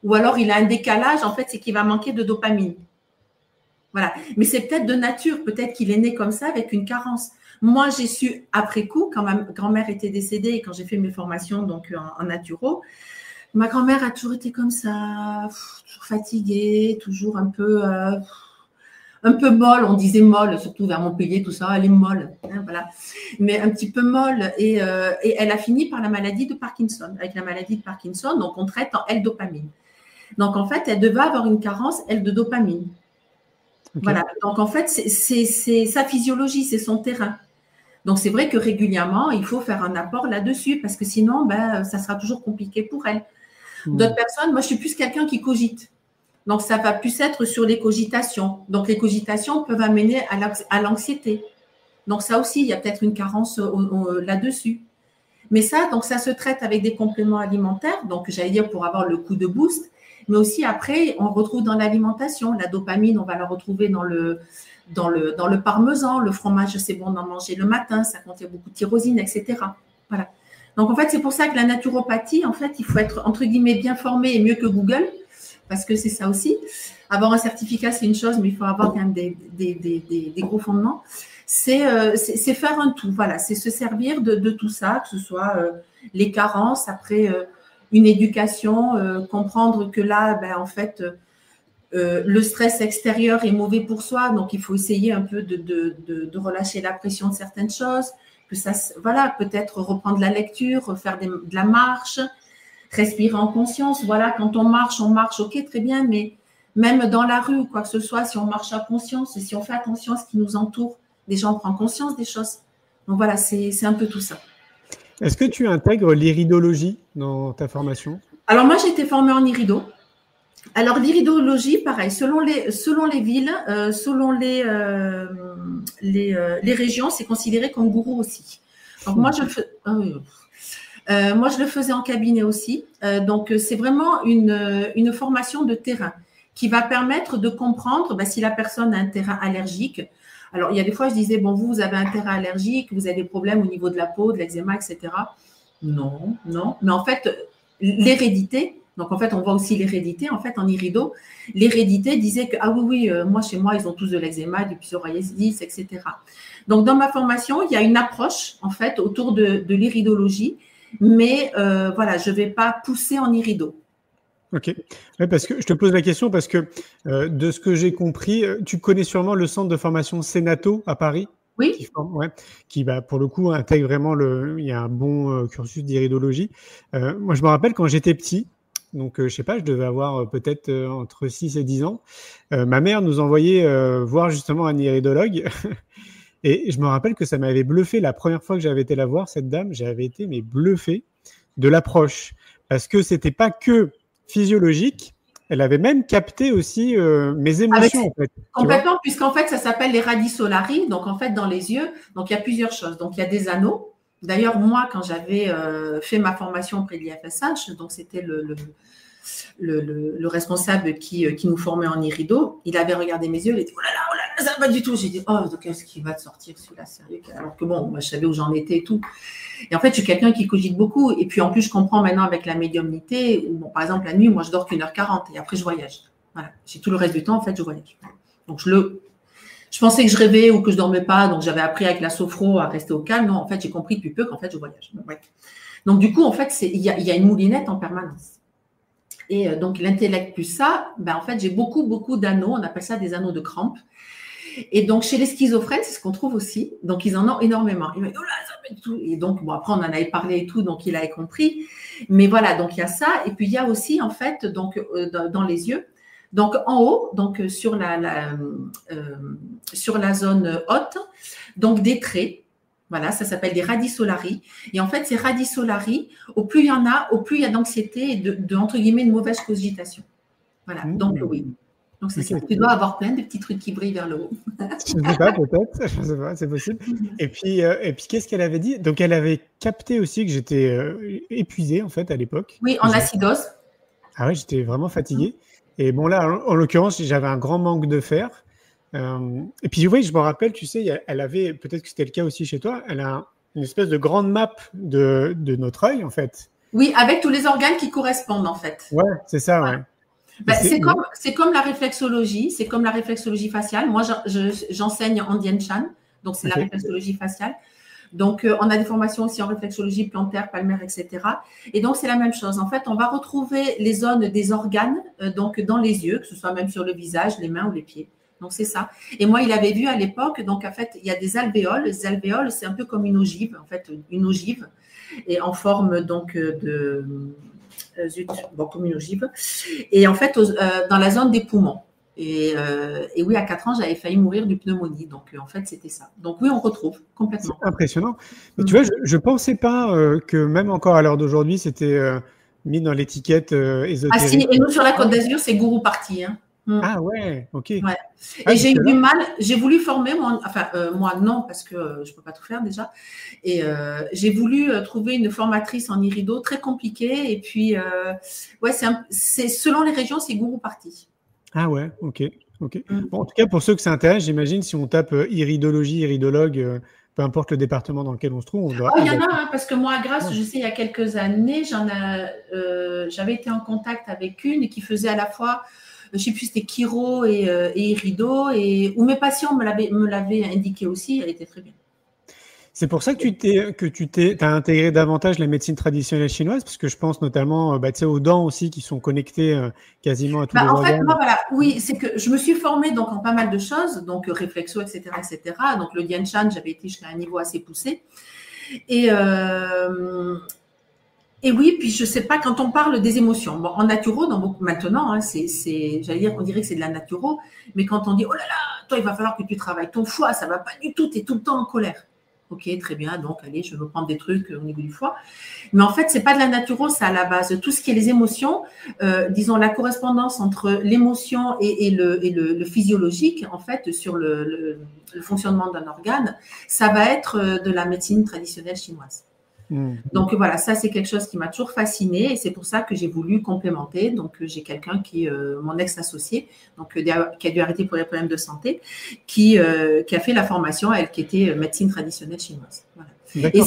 ou alors il a un décalage, en fait, c'est qu'il va manquer de dopamine. Voilà. Mais c'est peut-être de nature, peut-être qu'il est né comme ça avec une carence. Moi, j'ai su après coup, quand ma grand-mère était décédée et quand j'ai fait mes formations donc en naturo, ma grand-mère a toujours été comme ça, toujours fatiguée, toujours un peu molle. On disait molle, surtout vers Montpellier, tout ça, elle est molle, hein, voilà. Mais un petit peu molle. Et elle a fini par la maladie de Parkinson. Avec la maladie de Parkinson, donc on traite en L-dopamine. Donc en fait, elle devait avoir une carence L de dopamine. Okay. Voilà. Donc en fait, c'est sa physiologie, c'est son terrain. Donc, c'est vrai que régulièrement, il faut faire un apport là-dessus parce que sinon, ça sera toujours compliqué pour elle. D'autres personnes, moi, je suis plus quelqu'un qui cogite. Donc, ça va plus être sur les cogitations. Donc, les cogitations peuvent amener à l'anxiété. Donc, ça aussi, il y a peut-être une carence là-dessus. Mais ça, donc, ça se traite avec des compléments alimentaires. Donc, j'allais dire pour avoir le coup de boost. mais aussi après, on retrouve dans l'alimentation. La dopamine, on va la retrouver dans le parmesan. Le fromage, c'est bon d'en manger le matin, ça contient beaucoup de tyrosine, etc. Voilà. Donc, en fait, c'est pour ça que la naturopathie, en fait, il faut être, entre guillemets, bien formé et mieux que Google, parce que c'est ça aussi. Avoir un certificat, c'est une chose, mais il faut avoir quand même des gros fondements. C'est faire un tout, voilà. C'est se servir de tout ça, que ce soit les carences, après une éducation, comprendre que là, en fait, le stress extérieur est mauvais pour soi, donc il faut essayer un peu de relâcher la pression de certaines choses, que ça, voilà, peut-être reprendre la lecture, faire de la marche, respirer en conscience. Voilà, quand on marche, ok, très bien, mais même dans la rue ou quoi que ce soit, si on marche à conscience, si on fait attention à ce qui nous entoure, déjà on prend conscience des choses. Donc voilà, c'est un peu tout ça. Est-ce que tu intègres l'iridologie dans ta formation? Alors moi, j'ai été formée en irido. Alors l'iridologie, pareil, selon les villes, selon les régions, c'est considéré comme gourou aussi. Donc moi, je le faisais en cabinet aussi. Donc c'est vraiment une formation de terrain qui va permettre de comprendre si la personne a un terrain allergique. Alors, il y a des fois, je disais, bon, vous avez un terrain allergique, vous avez des problèmes au niveau de la peau, de l'eczéma, etc. Non. Mais en fait, l'hérédité, donc en fait, on voit aussi l'hérédité, en fait, en irido, l'hérédité disait que, ah oui, moi, chez moi, ils ont tous de l'eczéma, du psoriasis, etc. Donc, dans ma formation, il y a une approche, en fait, autour de l'iridologie, mais voilà, je ne vais pas pousser en irido. Ok. Ouais, parce que je te pose la question parce que de ce que j'ai compris, tu connais sûrement le centre de formation Senato à Paris. Oui. Qui pour le coup intègre vraiment il y a un bon cursus d'iridologie. Moi, je me rappelle quand j'étais petit, donc je sais pas, je devais avoir peut-être entre 6 et 10 ans. Ma mère nous envoyait voir justement un iridologue. Et je me rappelle que ça m'avait bluffé la première fois que j'avais été la voir, cette dame. J'avais été bluffé de l'approche parce que c'était pas que physiologique, elle avait même capté aussi mes émotions. En fait, complètement, puisqu'en fait, ça s'appelle les radii solari, donc en fait, dans les yeux, donc il y a plusieurs choses. Donc, il y a des anneaux. D'ailleurs, moi, quand j'avais fait ma formation auprès de l'IFSH, donc c'était le responsable qui nous formait en irido, il avait regardé mes yeux, il a dit « Oh là là, ça va pas du tout !» J'ai dit « Oh, qu'est-ce qui va te sortir celui-là, sérieux ?» Alors que bon, moi, je savais où j'en étais et tout. Et en fait, je suis quelqu'un qui cogite beaucoup. Et puis, en plus, je comprends maintenant avec la médiumnité, où, bon, par exemple, la nuit, moi, je dors qu'1h40 et après, je voyage. Voilà. J'ai tout le reste du temps, en fait, je voyage. Donc, je pensais que je rêvais ou que je dormais pas. Donc, j'avais appris avec la sophro à rester au calme. Non, en fait, j'ai compris depuis peu qu'en fait, je voyage. Donc, du coup, en fait, il y a une moulinette en permanence. Et donc, l'intellect plus ça, en fait, j'ai beaucoup d'anneaux. On appelle ça des anneaux de crampes. Et donc, chez les schizophrènes, c'est ce qu'on trouve aussi. Donc, ils en ont énormément. Il m'a dit, oh là, ça fait tout. Et donc, bon, après, on en avait parlé et tout, donc il avait compris. Mais voilà, donc il y a ça. Et puis, il y a aussi, en fait, donc, dans les yeux. Donc, en haut, donc, sur la zone haute, donc des traits. Voilà, ça s'appelle des radii solari. Et en fait, ces radii solari, au plus il y en a, au plus il y a d'anxiété et entre guillemets, de mauvaise cogitation. Voilà, donc oui. Donc, c'est ça. Tu dois avoir plein de petits trucs qui brillent vers le haut. Je ne sais pas, peut-être. Je ne sais pas, c'est possible. Et puis qu'est-ce qu'elle avait dit? Donc, elle avait capté aussi que j'étais épuisé, en fait, à l'époque. Oui, en acidose. Ah oui, j'étais vraiment fatigué. Et bon, là, en l'occurrence, j'avais un grand manque de fer. Et puis, oui, je me rappelle, tu sais, elle avait, peut-être que c'était le cas aussi chez toi, elle a une espèce de grande map de notre œil, en fait. Oui, avec tous les organes qui correspondent, en fait. Ouais, c'est ça, ouais. C'est comme la réflexologie, c'est comme la réflexologie faciale. Moi, j'enseigne en Dien Shan, donc c'est la réflexologie faciale. Donc, on a des formations aussi en réflexologie plantaire, palmaire, etc. Et donc, c'est la même chose. En fait, on va retrouver les zones des organes donc dans les yeux, que ce soit même sur le visage, les mains ou les pieds. Donc, c'est ça. Et moi, il avait vu à l'époque, donc en fait, il y a des alvéoles. Les alvéoles, c'est un peu comme une ogive, en fait, une ogive, et en forme donc comme une ogive. Et en fait, dans la zone des poumons. Et oui, à 4 ans, j'avais failli mourir de pneumonie. Donc, en fait, c'était ça. Donc, oui, on retrouve complètement. C'est impressionnant. Mais tu vois, je ne pensais pas que même encore à l'heure d'aujourd'hui, c'était mis dans l'étiquette ésotérique. Ah si, et nous, sur la Côte d'Azur, c'est gourou parti. Hein. Ah ouais, ok. Ouais. Ah, Et j'ai eu parce que du là- mal, j'ai voulu former, moi non, parce que je ne peux pas tout faire déjà. Et j'ai voulu trouver une formatrice en irido, très compliqué. Et puis, ouais, c'est selon les régions, c'est gourou parti. Ah ouais, ok. Bon, en tout cas, pour ceux que ça intéresse, j'imagine, si on tape iridologie, iridologue, peu importe le département dans lequel on se trouve, on doit. Oh, il y en a, hein, parce que moi, à Grasse, je sais, il y a quelques années, j'avais été en contact avec une qui faisait à la fois, je ne sais plus, c'était chiro et irido, où mes patients me l'avaient indiqué aussi, elle était très bien. C'est pour ça que tu t'as intégré davantage la médecine traditionnelle chinoise, parce que je pense notamment tu sais, aux dents aussi qui sont connectées quasiment à tous les En fait, organes. moi, voilà, oui, c'est que je me suis formée donc, en pas mal de choses, donc réflexo, etc., etc. Donc le Dian Shan, j'avais été jusqu'à un niveau assez poussé. Et oui, puis je ne sais pas, quand on parle des émotions, bon, en naturo, maintenant, hein, j'allais dire, on dirait que c'est de la naturo, mais quand on dit, oh là là, toi, il va falloir que tu travailles ton foie, ça ne va pas du tout, tu es tout le temps en colère. Ok, très bien, donc allez, je vais me prendre des trucs au niveau du foie. Mais en fait, ce n'est pas de la naturo, ça à la base. Tout ce qui est les émotions, disons la correspondance entre l'émotion et le physiologique, en fait, sur le fonctionnement d'un organe, ça va être de la médecine traditionnelle chinoise. Donc voilà, ça c'est quelque chose qui m'a toujours fascinée et c'est pour ça que j'ai voulu complémenter. Donc j'ai quelqu'un qui, mon ex-associé, donc qui a dû arrêter pour les problèmes de santé, qui a fait la formation, elle qui était médecine traditionnelle chinoise. Voilà. Et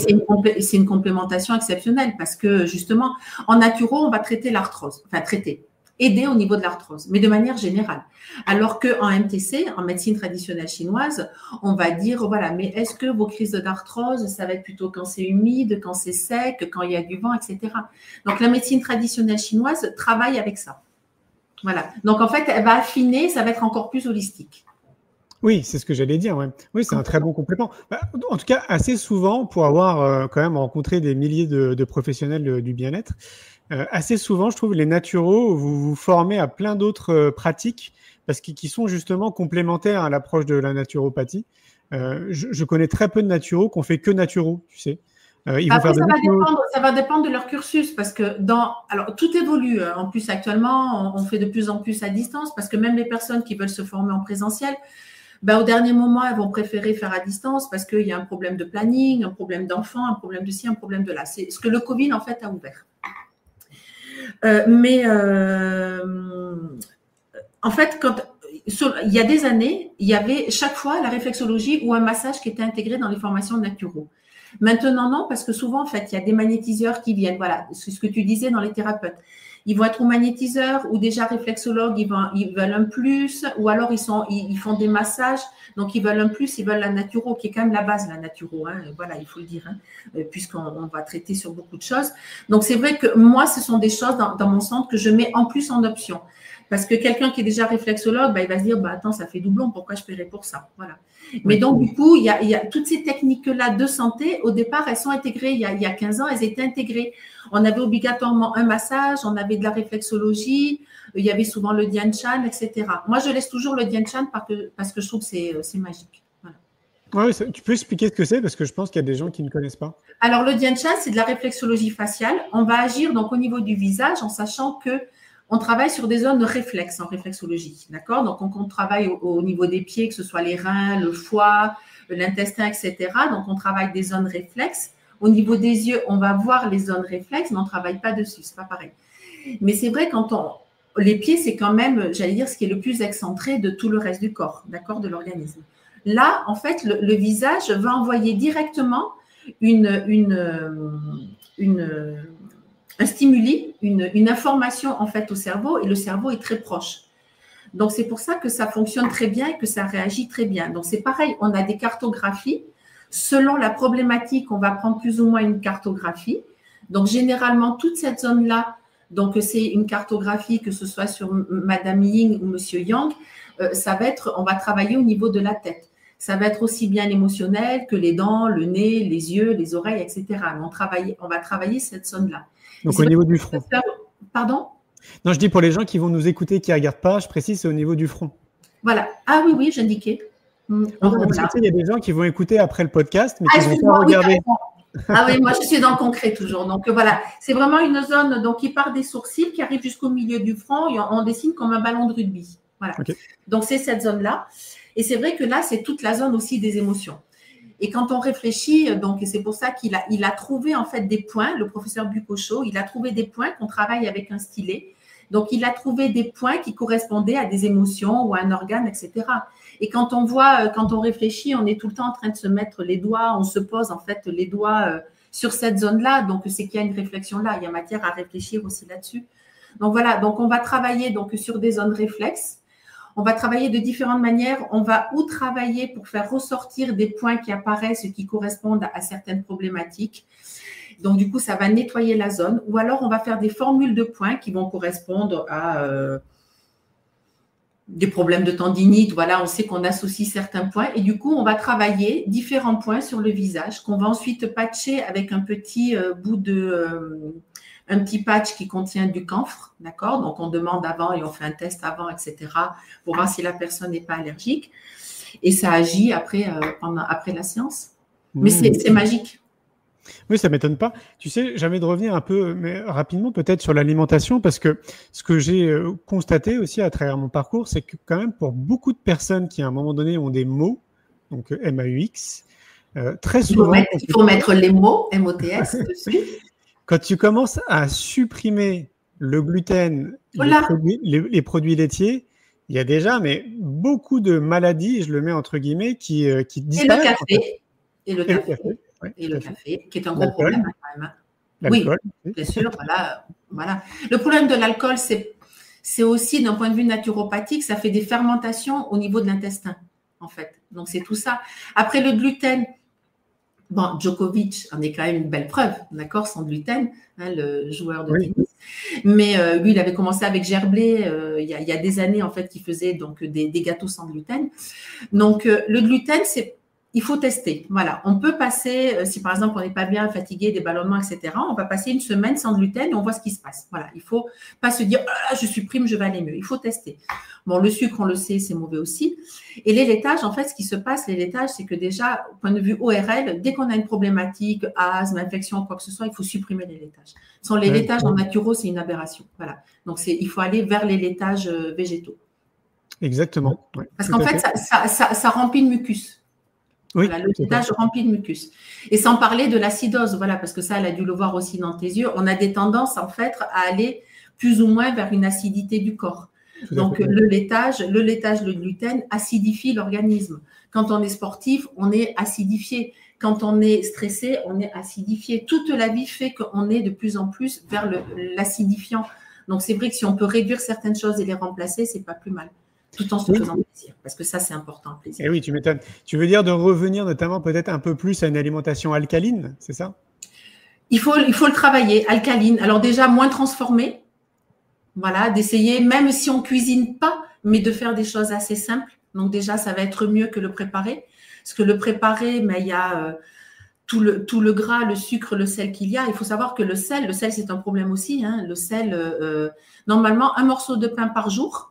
c'est une complémentation exceptionnelle parce que justement, en naturo, on va traiter l'arthrose, aider au niveau de l'arthrose, mais de manière générale. Alors qu'en MTC, en médecine traditionnelle chinoise, on va dire, voilà, mais est-ce que vos crises d'arthrose, ça va être plutôt quand c'est humide, quand c'est sec, quand il y a du vent, etc. Donc, la médecine traditionnelle chinoise travaille avec ça. Voilà. Donc, en fait, elle va affiner, ça va être encore plus holistique. Oui, c'est ce que j'allais dire. Ouais. Oui, c'est un très bon complément. En tout cas, assez souvent, pour avoir quand même rencontré des milliers de professionnels du bien-être, assez souvent, je trouve, les naturaux, vous formez à plein d'autres pratiques parce qu'ils sont justement complémentaires à l'approche de la naturopathie. Je connais très peu de naturaux qui ont fait que naturaux, tu sais. Après, ça va dépendre de leur cursus parce que alors tout évolue. En plus, actuellement, on fait de plus en plus à distance parce que même les personnes qui veulent se former en présentiel, au dernier moment, elles vont préférer faire à distance parce qu'il y a un problème de planning, un problème d'enfant, un problème de ci, un problème de là. C'est ce que le Covid, en fait, a ouvert. En fait, il y a des années, il y avait chaque fois la réflexologie ou un massage qui était intégré dans les formations naturaux. Maintenant, non, parce que souvent, en fait, il y a des magnétiseurs qui viennent. Voilà, c'est ce que tu disais dans les thérapeutes. Ils vont être au magnétiseur ou déjà réflexologues, ils veulent un plus, ou alors ils font des massages, donc ils veulent un plus, ils veulent la naturo, qui est quand même la base, la naturo, hein, voilà, il faut le dire, hein, puisqu'on va traiter sur beaucoup de choses. Donc c'est vrai que moi, ce sont des choses dans mon centre que je mets en plus en option. Parce que quelqu'un qui est déjà réflexologue, il va se dire, attends, ça fait doublon, pourquoi je paierais pour ça? Voilà. Mais donc, du coup, il y a toutes ces techniques-là de santé, au départ, elles sont intégrées. Il y a 15 ans, elles étaient intégrées. On avait obligatoirement un massage, on avait de la réflexologie, il y avait souvent le Dian Shan, etc. Moi, je laisse toujours le Dian Shan parce que je trouve que c'est magique. Voilà. Ouais, tu peux expliquer ce que c'est parce que je pense qu'il y a des gens qui ne connaissent pas. Alors, le Dian Shan, c'est de la réflexologie faciale. On va agir donc au niveau du visage en sachant que on travaille sur des zones réflexes en réflexologie, d'accord? Donc, on travaille au niveau des pieds, que ce soit les reins, le foie, l'intestin, etc. Donc, on travaille des zones réflexes. Au niveau des yeux, on va voir les zones réflexes, mais on ne travaille pas dessus, c'est pas pareil. Mais c'est vrai, les pieds, c'est quand même, j'allais dire, ce qui est le plus excentré de tout le reste du corps, d'accord, de l'organisme. Là, en fait, le visage va envoyer directement un stimuli, une information en fait au cerveau et le cerveau est très proche. Donc, c'est pour ça que ça fonctionne très bien et que ça réagit très bien. Donc, c'est pareil, on a des cartographies. Selon la problématique, on va prendre plus ou moins une cartographie. Donc, généralement, toute cette zone-là, donc c'est une cartographie, que ce soit sur Madame Ying ou Monsieur Yang, on va travailler au niveau de la tête. Ça va être aussi bien émotionnel que les dents, le nez, les yeux, les oreilles, etc. Mais on va travailler cette zone-là. Donc, au niveau du front. Pardon? Non, je dis pour les gens qui vont nous écouter, qui ne regardent pas, je précise, c'est au niveau du front. Voilà. Ah oui, j'indiquais. Parce que, il y a des gens qui vont écouter après le podcast, mais qui ne vont pas regarder. Ah oui, moi, je suis dans le concret toujours. Donc, voilà. C'est vraiment une zone qui part des sourcils, qui arrive jusqu'au milieu du front. Et on dessine comme un ballon de rugby. Voilà. Donc, c'est cette zone-là. Et c'est vrai que là, c'est toute la zone aussi des émotions. Et quand on réfléchit, donc, et c'est pour ça qu'il a trouvé en fait des points, le professeur Bucochot, il a trouvé des points qu'on travaille avec un stylet. Donc, il a trouvé des points qui correspondaient à des émotions ou à un organe, etc. Et quand on voit, quand on réfléchit, on est tout le temps en train de se mettre les doigts, on se pose en fait les doigts sur cette zone-là. Donc, c'est qu'il y a une réflexion là. Il y a matière à réfléchir aussi là-dessus. Donc, voilà. Donc, on va travailler donc sur des zones réflexes. On va travailler de différentes manières. On va ou travailler pour faire ressortir des points qui apparaissent, qui correspondent à certaines problématiques. Donc, du coup, ça va nettoyer la zone. Ou alors, on va faire des formules de points qui vont correspondre à des problèmes de tendinite. Voilà, on sait qu'on associe certains points. Et du coup, on va travailler différents points sur le visage qu'on va ensuite patcher avec un petit bout de... un petit patch qui contient du camphre, d'accord? Donc, on demande avant et on fait un test avant, etc. pour voir si la personne n'est pas allergique. Et ça agit après, après la séance. Mais c'est magique. Oui, ça ne m'étonne pas. Tu sais, j'ai envie de revenir un peu mais rapidement peut-être sur l'alimentation parce que ce que j'ai constaté aussi à travers mon parcours, c'est que quand même pour beaucoup de personnes qui à un moment donné ont des maux, donc MAUX, très souvent… Il faut mettre les mots, MOTS, dessus. Quand tu commences à supprimer le gluten, les produits laitiers, il y a déjà beaucoup de maladies, je le mets entre guillemets, qui disparaissent. Et le café, qui est un gros problème quand même. L'alcool. Oui, bien sûr, voilà. Le problème de l'alcool, c'est aussi d'un point de vue naturopathique, ça fait des fermentations au niveau de l'intestin, en fait. Donc, c'est tout ça. Après, le gluten… Bon, Djokovic en est quand même une belle preuve, d'accord, sans gluten, hein, le joueur de tennis. Mais lui, il avait commencé avec Gerblé il y a des années, en fait, qui faisait donc des gâteaux sans gluten. Donc, le gluten, il faut tester. Voilà, on peut passer, si par exemple on n'est pas bien, fatigué, des ballonnements, etc., on va passer une semaine sans gluten et on voit ce qui se passe. Voilà, il ne faut pas se dire « Ah, je supprime, je vais aller mieux ». Il faut tester. Bon, le sucre, on le sait, c'est mauvais aussi. Et les laitages, en fait, ce qui se passe, les laitages, c'est que déjà, au point de vue ORL, dès qu'on a une problématique, asthme, infection, quoi que ce soit, il faut supprimer les laitages. Sans les laitages en naturo, c'est une aberration. Voilà. Donc, il faut aller vers les laitages végétaux. Exactement. Ouais, parce qu'en fait, ça remplit le mucus. Oui, voilà, le laitage rempli de mucus. Et sans parler de l'acidose, voilà, parce que ça, elle a dû le voir aussi dans tes yeux. On a des tendances, en fait, à aller plus ou moins vers une acidité du corps. Donc, le laitage, le gluten acidifie l'organisme. Quand on est sportif, on est acidifié. Quand on est stressé, on est acidifié. Toute la vie fait qu'on est de plus en plus vers l'acidifiant. Donc, c'est vrai que si on peut réduire certaines choses et les remplacer, c'est pas plus mal. Tout en se faisant plaisir, parce que ça, c'est important, le plaisir. Et oui, tu m'étonnes. Tu veux dire de revenir notamment peut-être un peu plus à une alimentation alcaline, c'est ça? Il faut le travailler, alcaline. Alors déjà, moins transformé, voilà, d'essayer, même si on ne cuisine pas, mais de faire des choses assez simples. Donc déjà, ça va être mieux que le préparé. Parce que le préparé, mais il y a tout le gras, le sucre, le sel qu'il y a. Il faut savoir que le sel, c'est un problème aussi. Hein. Le sel, normalement, un morceau de pain par jour,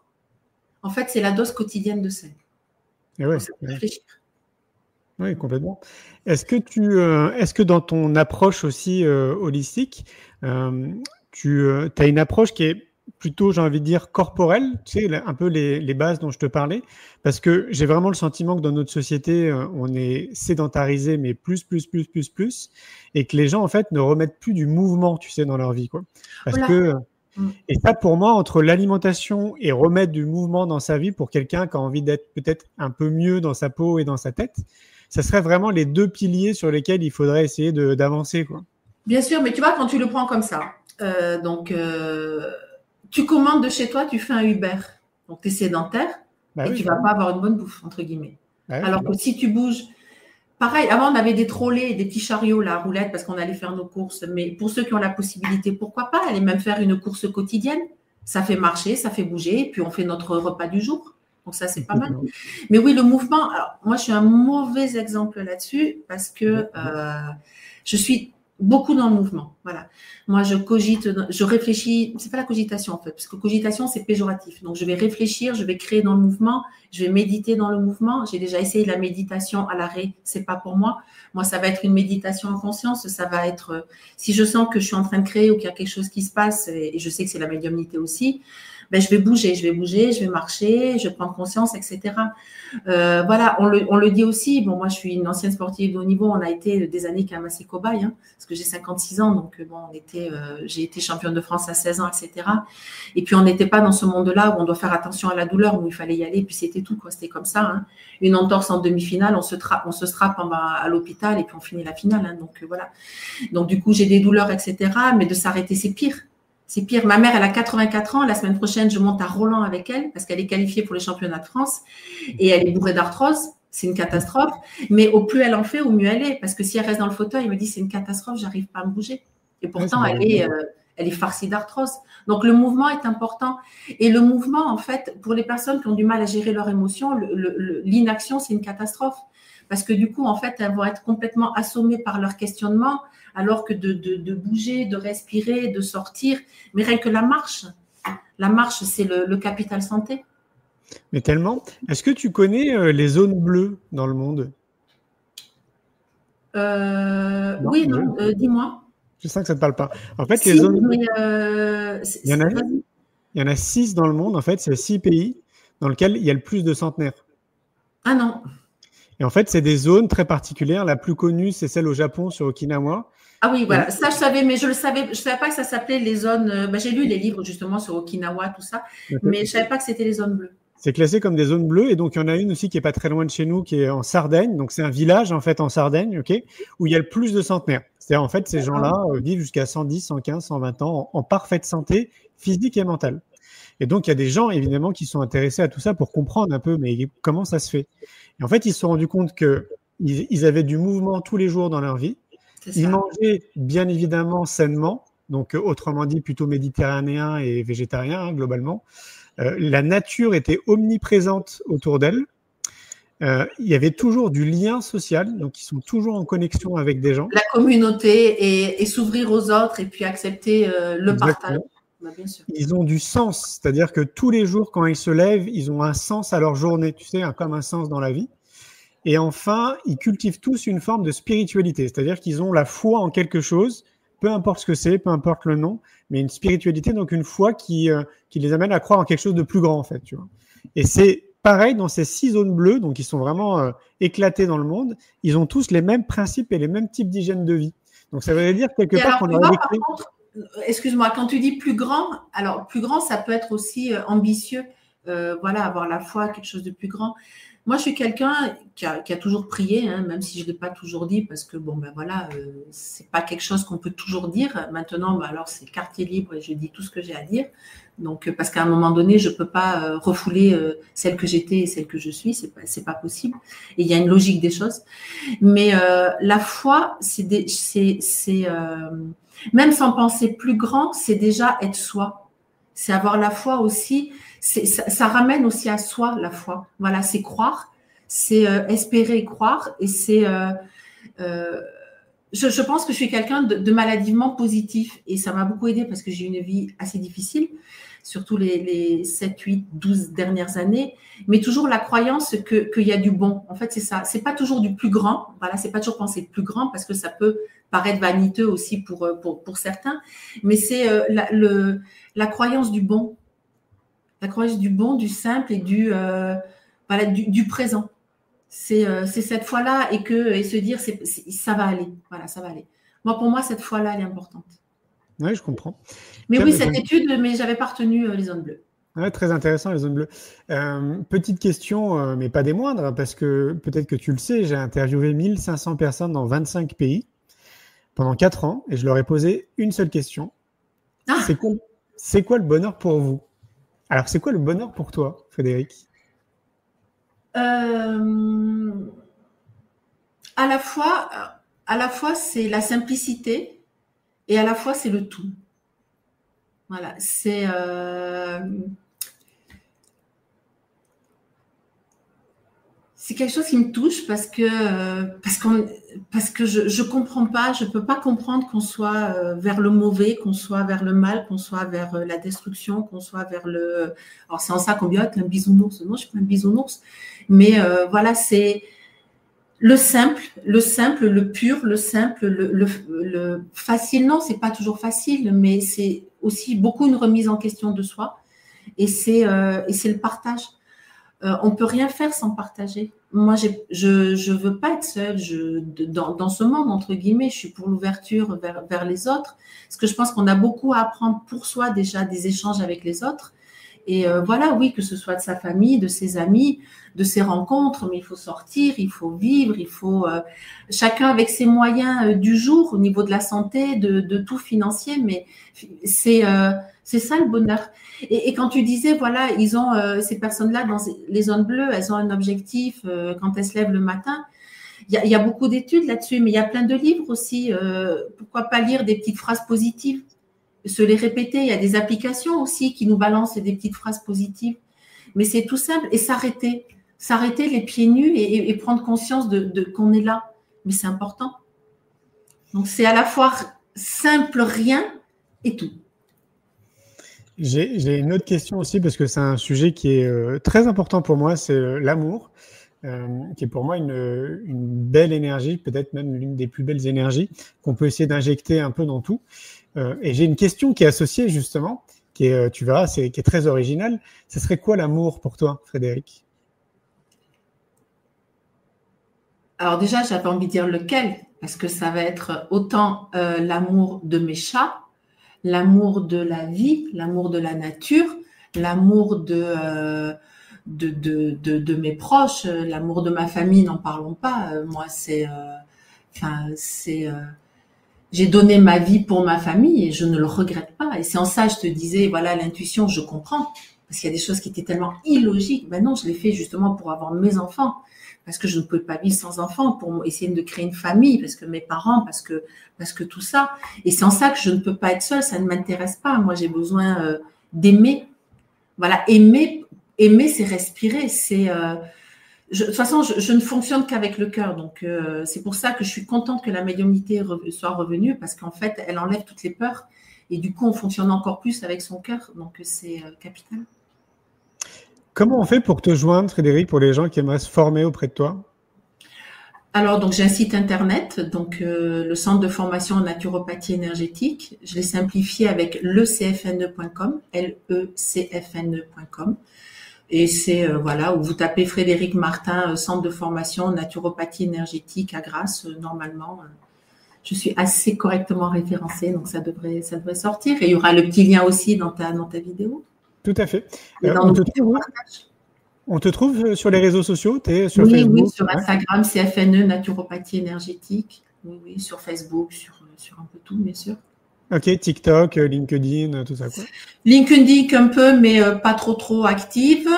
en fait, c'est la dose quotidienne de sel. Et ouais, oui, complètement. Est-ce que dans ton approche aussi holistique, tu as une approche qui est plutôt, j'ai envie de dire, corporelle, tu sais, un peu les bases dont je te parlais, parce que j'ai vraiment le sentiment que dans notre société, on est sédentarisé, mais plus, et que les gens, en fait, ne remettent plus du mouvement, tu sais, dans leur vie, quoi. Parce que… Et ça, pour moi, entre l'alimentation et remettre du mouvement dans sa vie pour quelqu'un qui a envie d'être peut-être un peu mieux dans sa peau et dans sa tête, ça serait vraiment les deux piliers sur lesquels il faudrait essayer d'avancer, quoi. Bien sûr, mais tu vois, quand tu le prends comme ça, tu commandes de chez toi, tu fais un Uber. Donc, tu es sédentaire et tu ne vas pas avoir une bonne bouffe, entre guillemets. Alors que si tu bouges… Pareil, avant, on avait des trolley, des petits chariots là, à roulettes, parce qu'on allait faire nos courses. Mais pour ceux qui ont la possibilité, pourquoi pas aller même faire une course quotidienne? Ça fait marcher, ça fait bouger, et puis on fait notre repas du jour. Donc ça, c'est pas mal. Mais oui, le mouvement, alors moi, je suis un mauvais exemple là-dessus, parce que je suis beaucoup dans le mouvement. Voilà. Moi, je cogite, je réfléchis. C'est pas la cogitation, en fait, parce que cogitation, c'est péjoratif. Donc, je vais réfléchir, je vais créer dans le mouvement, je vais méditer dans le mouvement. J'ai déjà essayé la méditation à l'arrêt. C'est pas pour moi. Moi, ça va être une méditation en conscience. Ça va être, si je sens que je suis en train de créer ou qu'il y a quelque chose qui se passe, et je sais que c'est la médiumnité aussi, ben, je vais bouger, je vais marcher, je vais prendre conscience, etc. Voilà, on le dit aussi. Bon, moi, je suis une ancienne sportive de haut niveau. On a été des années quand même assez cobaye, hein, parce que j'ai 56 ans. Donc, bon, j'ai été championne de France à 16 ans, etc. Et puis, on n'était pas dans ce monde-là où on doit faire attention à la douleur, où il fallait y aller. Et puis, c'était tout, quoi. C'était comme ça. Hein. Une entorse en demi-finale, on se strappe à l'hôpital et puis on finit la finale. Hein. Donc, voilà. Donc, du coup, j'ai des douleurs, etc. Mais de s'arrêter, c'est pire. C'est pire. Ma mère, elle a 84 ans. La semaine prochaine, je monte à Roland avec elle parce qu'elle est qualifiée pour les championnats de France et elle est bourrée d'arthrose. C'est une catastrophe. Mais au plus elle en fait, au mieux elle est. Parce que si elle reste dans le fauteuil, elle me dit c'est une catastrophe, j'arrive pas à me bouger. Et pourtant, elle est farcie d'arthrose. Donc, le mouvement est important. Et le mouvement, en fait, pour les personnes qui ont du mal à gérer leurs émotions, l'inaction, c'est une catastrophe. Parce que du coup, en fait, elles vont être complètement assommées par leur questionnement, alors que de bouger, de respirer, de sortir. Mais rien que la marche, c'est le capital santé. Mais tellement. Est-ce que tu connais les zones bleues dans le monde? Oui, non, dis-moi. Je sens que ça ne te parle pas. En fait, les zones bleues, il y en a 6 dans le monde. En fait, c'est 6 pays dans lesquels il y a le plus de centenaires. Ah non. Et en fait, c'est des zones très particulières. La plus connue, c'est celle au Japon, sur Okinawa. Ah oui, voilà. Ça, je savais, mais je savais pas que ça s'appelait les zones. J'ai lu les livres justement sur Okinawa, tout ça, mais je savais pas que c'était les zones bleues. C'est classé comme des zones bleues. Et donc, il y en a une aussi qui est pas très loin de chez nous, qui est en Sardaigne. Donc, c'est un village, en fait, en Sardaigne, où il y a le plus de centenaires. C'est-à-dire, en fait, ces gens-là vivent jusqu'à 110, 115, 120 ans en parfaite santé physique et mentale. Et donc, il y a des gens, évidemment, qui sont intéressés à tout ça pour comprendre un peu, mais comment ça se fait. Et en fait, ils se sont rendus compte qu'ils avaient du mouvement tous les jours dans leur vie. Ils mangeaient, bien évidemment, sainement. Donc, autrement dit, plutôt méditerranéen et végétarien, hein, globalement. La nature était omniprésente autour d'elle. Il y avait toujours du lien social, donc ils sont toujours en connexion avec des gens. La communauté et s'ouvrir aux autres et puis accepter le partage. Bah, bien sûr. Ils ont du sens, c'est-à-dire que tous les jours, quand ils se lèvent, ils ont un sens à leur journée, tu sais, comme un sens dans la vie. Et enfin, ils cultivent tous une forme de spiritualité, c'est-à-dire qu'ils ont la foi en quelque chose, peu importe ce que c'est, peu importe le nom, mais une spiritualité, donc une foi qui les amène à croire en quelque chose de plus grand, en fait. Tu vois. Et c'est pareil dans ces 6 zones bleues, donc ils sont vraiment éclatés dans le monde, ils ont tous les mêmes principes et les mêmes types d'hygiène de vie. Donc ça veut dire quelque part qu'on aurait vécu... Excuse-moi, quand tu dis plus grand, alors plus grand, ça peut être aussi ambitieux, voilà, avoir la foi, quelque chose de plus grand. Moi, je suis quelqu'un qui a toujours prié, hein, même si je ne l'ai pas toujours dit, parce que bon, ben voilà, c'est pas quelque chose qu'on peut toujours dire. Maintenant, ben alors c'est quartier libre et je dis tout ce que j'ai à dire. Donc, parce qu'à un moment donné, je peux pas refouler celle que j'étais et celle que je suis, c'est pas possible. Et il y a une logique des choses. Mais la foi, même sans penser plus grand, c'est déjà être soi. C'est avoir la foi aussi. Ça ramène aussi à soi, la foi. Voilà, c'est croire, c'est espérer et croire. Et c'est... je pense que je suis quelqu'un de maladivement positif. Et ça m'a beaucoup aidé parce que j'ai eu une vie assez difficile, surtout les 7, 8, 12 dernières années. Mais toujours la croyance qu'il y a du bon. En fait, c'est ça. C'est pas toujours du plus grand. Voilà, c'est pas toujours penser plus grand parce que ça peut paraître vaniteux aussi pour certains. Mais c'est la croyance du bon. La croyance du bon, du simple et du présent. C'est cette foi-là et se dire ça va aller. Voilà, ça va aller. Pour moi, cette foi-là, elle est importante. Oui, je comprends. Mais oui, cette étude, mais j'avais pas retenu les zones bleues. Ouais, très intéressant, les zones bleues. Petite question, mais pas des moindres, parce que peut-être que tu le sais, j'ai interviewé 1500 personnes dans 25 pays pendant 4 ans et je leur ai posé une seule question. Ah. C'est quoi le bonheur pour vous? Alors, c'est quoi le bonheur pour toi, Frédéric? À la fois, c'est la simplicité et à la fois, c'est le tout. Voilà, c'est quelque chose qui me touche parce que je comprends pas, je peux pas comprendre qu'on soit vers le mauvais, qu'on soit vers le mal, qu'on soit vers la destruction, qu'on soit vers le... Alors c'est en ça qu'on dit un bisounours. Non, je suis pas un bisounours, mais voilà, c'est le simple, le pur, le simple, le facile. Non, c'est pas toujours facile, mais c'est aussi beaucoup une remise en question de soi. Et c'est le partage. On peut rien faire sans partager. Moi, je veux pas être seule. Dans ce monde, entre guillemets, je suis pour l'ouverture vers les autres. Parce que je pense qu'on a beaucoup à apprendre pour soi déjà des échanges avec les autres. Et voilà, oui, que ce soit de sa famille, de ses amis, de ses rencontres, mais il faut sortir, il faut vivre, il faut chacun avec ses moyens du jour au niveau de la santé, de tout financier, mais c'est ça le bonheur. Et quand tu disais, voilà, ils ont ces personnes-là dans les zones bleues, elles ont un objectif quand elles se lèvent le matin. Il y a beaucoup d'études là-dessus, mais il y a plein de livres aussi. Pourquoi pas lire des petites phrases positives? Se les répéter. Il y a des applications aussi qui nous balancent des petites phrases positives. Mais c'est tout simple. Et s'arrêter les pieds nus et prendre conscience de qu'on est là. Mais c'est important. Donc, c'est à la fois simple, rien et tout. J'ai une autre question aussi parce que c'est un sujet qui est très important pour moi, c'est l'amour, qui est pour moi une belle énergie, peut-être même l'une des plus belles énergies qu'on peut essayer d'injecter un peu dans tout. Et j'ai une question qui est associée justement, qui est, tu verras, qui est très originale. Ce serait quoi l'amour pour toi, Frédéric? Alors déjà, j'avais envie de dire lequel, parce que ça va être autant l'amour de mes chats, l'amour de la vie, l'amour de la nature, l'amour de mes proches, l'amour de ma famille, n'en parlons pas. Moi, j'ai donné ma vie pour ma famille et je ne le regrette pas. Et c'est en ça, je te disais, voilà, l'intuition, je comprends. Parce qu'il y a des choses qui étaient tellement illogiques. Ben non, je l'ai fait justement pour avoir mes enfants. Parce que je ne pouvais pas vivre sans enfants, pour essayer de créer une famille, parce que mes parents, parce que tout ça. Et c'est en ça que je ne peux pas être seule, ça ne m'intéresse pas. Moi, j'ai besoin d'aimer. Voilà, aimer, c'est respirer. De toute façon, je ne fonctionne qu'avec le cœur. Donc, c'est pour ça que je suis contente que la médiumnité soit revenue, parce qu'en fait, elle enlève toutes les peurs. Et du coup, on fonctionne encore plus avec son cœur. Donc, c'est capital. Comment on fait pour te joindre, Frédéric, pour les gens qui aimeraient se former auprès de toi? Alors, donc, j'ai un site internet, donc le Centre de formation en naturopathie énergétique. Je l'ai simplifié avec lecfne.com, lecfne.com. Et c'est, voilà, où vous tapez Frédéric Martin, Centre de formation naturopathie énergétique à Grasse, normalement. Je suis assez correctement référencée, donc ça devrait sortir. Et il y aura le petit lien aussi dans ta vidéo. Tout à fait. On te trouve sur les réseaux sociaux? Sur oui, Facebook? Oui, sur Instagram, CFNE, naturopathie énergétique. Oui, sur Facebook, sur un peu tout, bien sûr. Ok, TikTok, LinkedIn, tout ça quoi. LinkedIn un peu, mais pas trop active.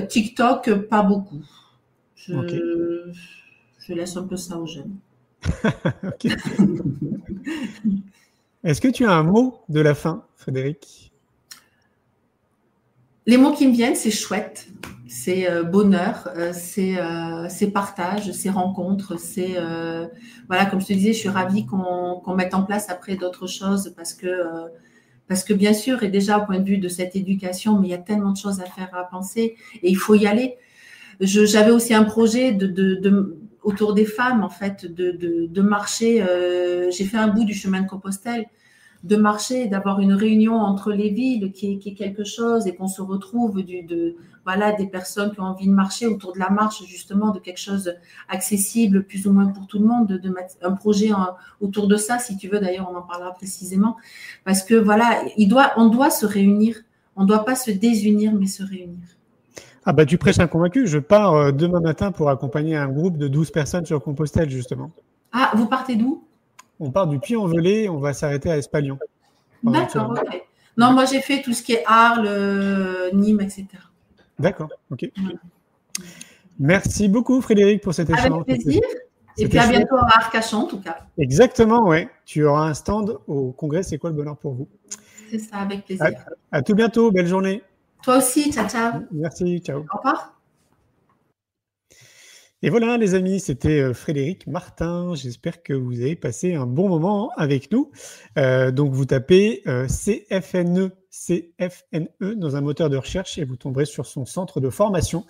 TikTok, pas beaucoup. Je laisse un peu ça aux jeunes. Ok. Est-ce que tu as un mot de la fin, Frédéric? Les mots qui me viennent, c'est chouette, c'est bonheur, c'est partage, c'est rencontre, c'est voilà, comme je te disais, je suis ravie qu'on mette en place après d'autres choses parce que bien sûr, et déjà au point de vue de cette éducation, mais il y a tellement de choses à faire, à penser, et il faut y aller. J'avais aussi un projet autour des femmes, en fait, de marcher. J'ai fait un bout du chemin de Compostelle, de marcher, d'avoir une réunion entre les villes qui est quelque chose et qu'on se retrouve voilà, des personnes qui ont envie de marcher autour de la marche, justement, de quelque chose accessible, plus ou moins pour tout le monde, de mettre un projet autour de ça, si tu veux. D'ailleurs, on en parlera précisément. Parce que, voilà, on doit se réunir. On ne doit pas se désunir, mais se réunir. Ah bah, tu prêches un convaincu. Je pars demain matin pour accompagner un groupe de 12 personnes sur Compostelle, justement. Ah, vous partez d'où? On part du Puy-en-Velay, on va s'arrêter à Espalion. D'accord, ok. Non, moi j'ai fait tout ce qui est Arles, Nîmes, etc. D'accord, ok. Ouais. Merci beaucoup Frédéric pour cet échange. Avec plaisir. Et puis à bientôt à Arcachon en tout cas. Exactement, ouais. Tu auras un stand au congrès C'est quoi le bonheur pour vous? C'est ça, avec plaisir. À tout bientôt, belle journée. Toi aussi, ciao, ciao. Merci, ciao. Au revoir. Et voilà les amis, c'était Frédéric Martin. J'espère que vous avez passé un bon moment avec nous. Donc vous tapez CFNE, CFNE dans un moteur de recherche et vous tomberez sur son centre de formation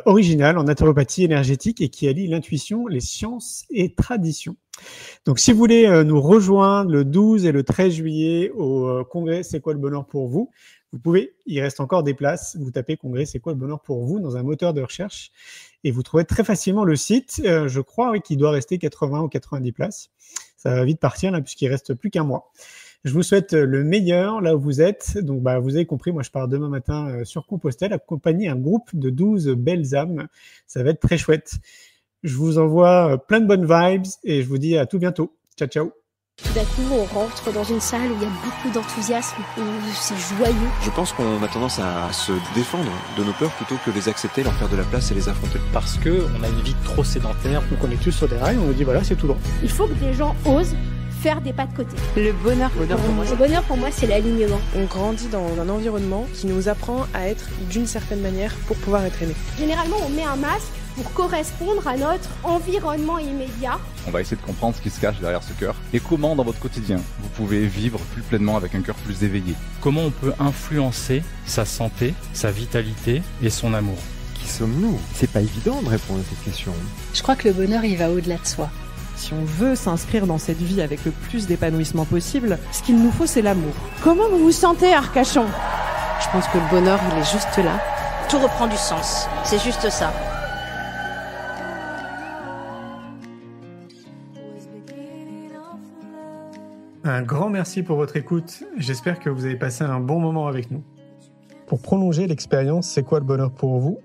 original en naturopathie énergétique et qui allie l'intuition, les sciences et traditions. Donc si vous voulez nous rejoindre le 12 et le 13 juillet au congrès C'est quoi le bonheur pour vous, vous pouvez, il reste encore des places, vous tapez congrès C'est quoi le bonheur pour vous dans un moteur de recherche et vous trouverez très facilement le site. Je crois qu'il doit rester 80 ou 90 places. Ça va vite partir là puisqu'il reste plus qu'un mois. Je vous souhaite le meilleur là où vous êtes. Donc, vous avez compris, moi, je pars demain matin sur Compostelle, accompagné d'un groupe de 12 belles âmes. Ça va être très chouette. Je vous envoie plein de bonnes vibes et je vous dis à tout bientôt. Ciao, ciao. Tout d'un coup, on rentre dans une salle où il y a beaucoup d'enthousiasme, où c'est joyeux. Je pense qu'on a tendance à se défendre de nos peurs plutôt que les accepter, leur faire de la place et les affronter. Parce qu'on a une vie trop sédentaire. Donc on est tous sur des rails, on nous dit voilà, c'est tout droit. Il faut que des gens osent faire des pas de côté. Le bonheur pour moi, c'est l'alignement. On grandit dans un environnement qui nous apprend à être d'une certaine manière pour pouvoir être aimé. Généralement, on met un masque pour correspondre à notre environnement immédiat. On va essayer de comprendre ce qui se cache derrière ce cœur et comment dans votre quotidien vous pouvez vivre plus pleinement avec un cœur plus éveillé. Comment on peut influencer sa santé, sa vitalité et son amour. Qui sommes-nous? C'est pas évident de répondre à cette question. Je crois que le bonheur, il va au-delà de soi. Si on veut s'inscrire dans cette vie avec le plus d'épanouissement possible, ce qu'il nous faut, c'est l'amour. Comment vous vous sentez, Arcachon? Je pense que le bonheur, il est juste là. Tout reprend du sens. C'est juste ça. Un grand merci pour votre écoute. J'espère que vous avez passé un bon moment avec nous. Pour prolonger l'expérience C'est quoi le bonheur pour vous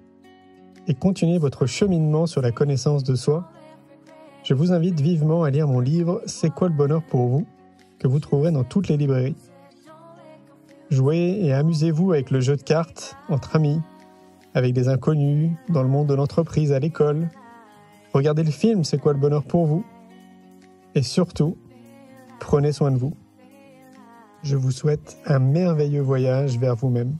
et continuer votre cheminement sur la connaissance de soi, je vous invite vivement à lire mon livre C'est quoi le bonheur pour vous, que vous trouverez dans toutes les librairies. Jouez et amusez-vous avec le jeu de cartes entre amis, avec des inconnus, dans le monde de l'entreprise, à l'école. Regardez le film C'est quoi le bonheur pour vous. Et surtout, prenez soin de vous. Je vous souhaite un merveilleux voyage vers vous-même.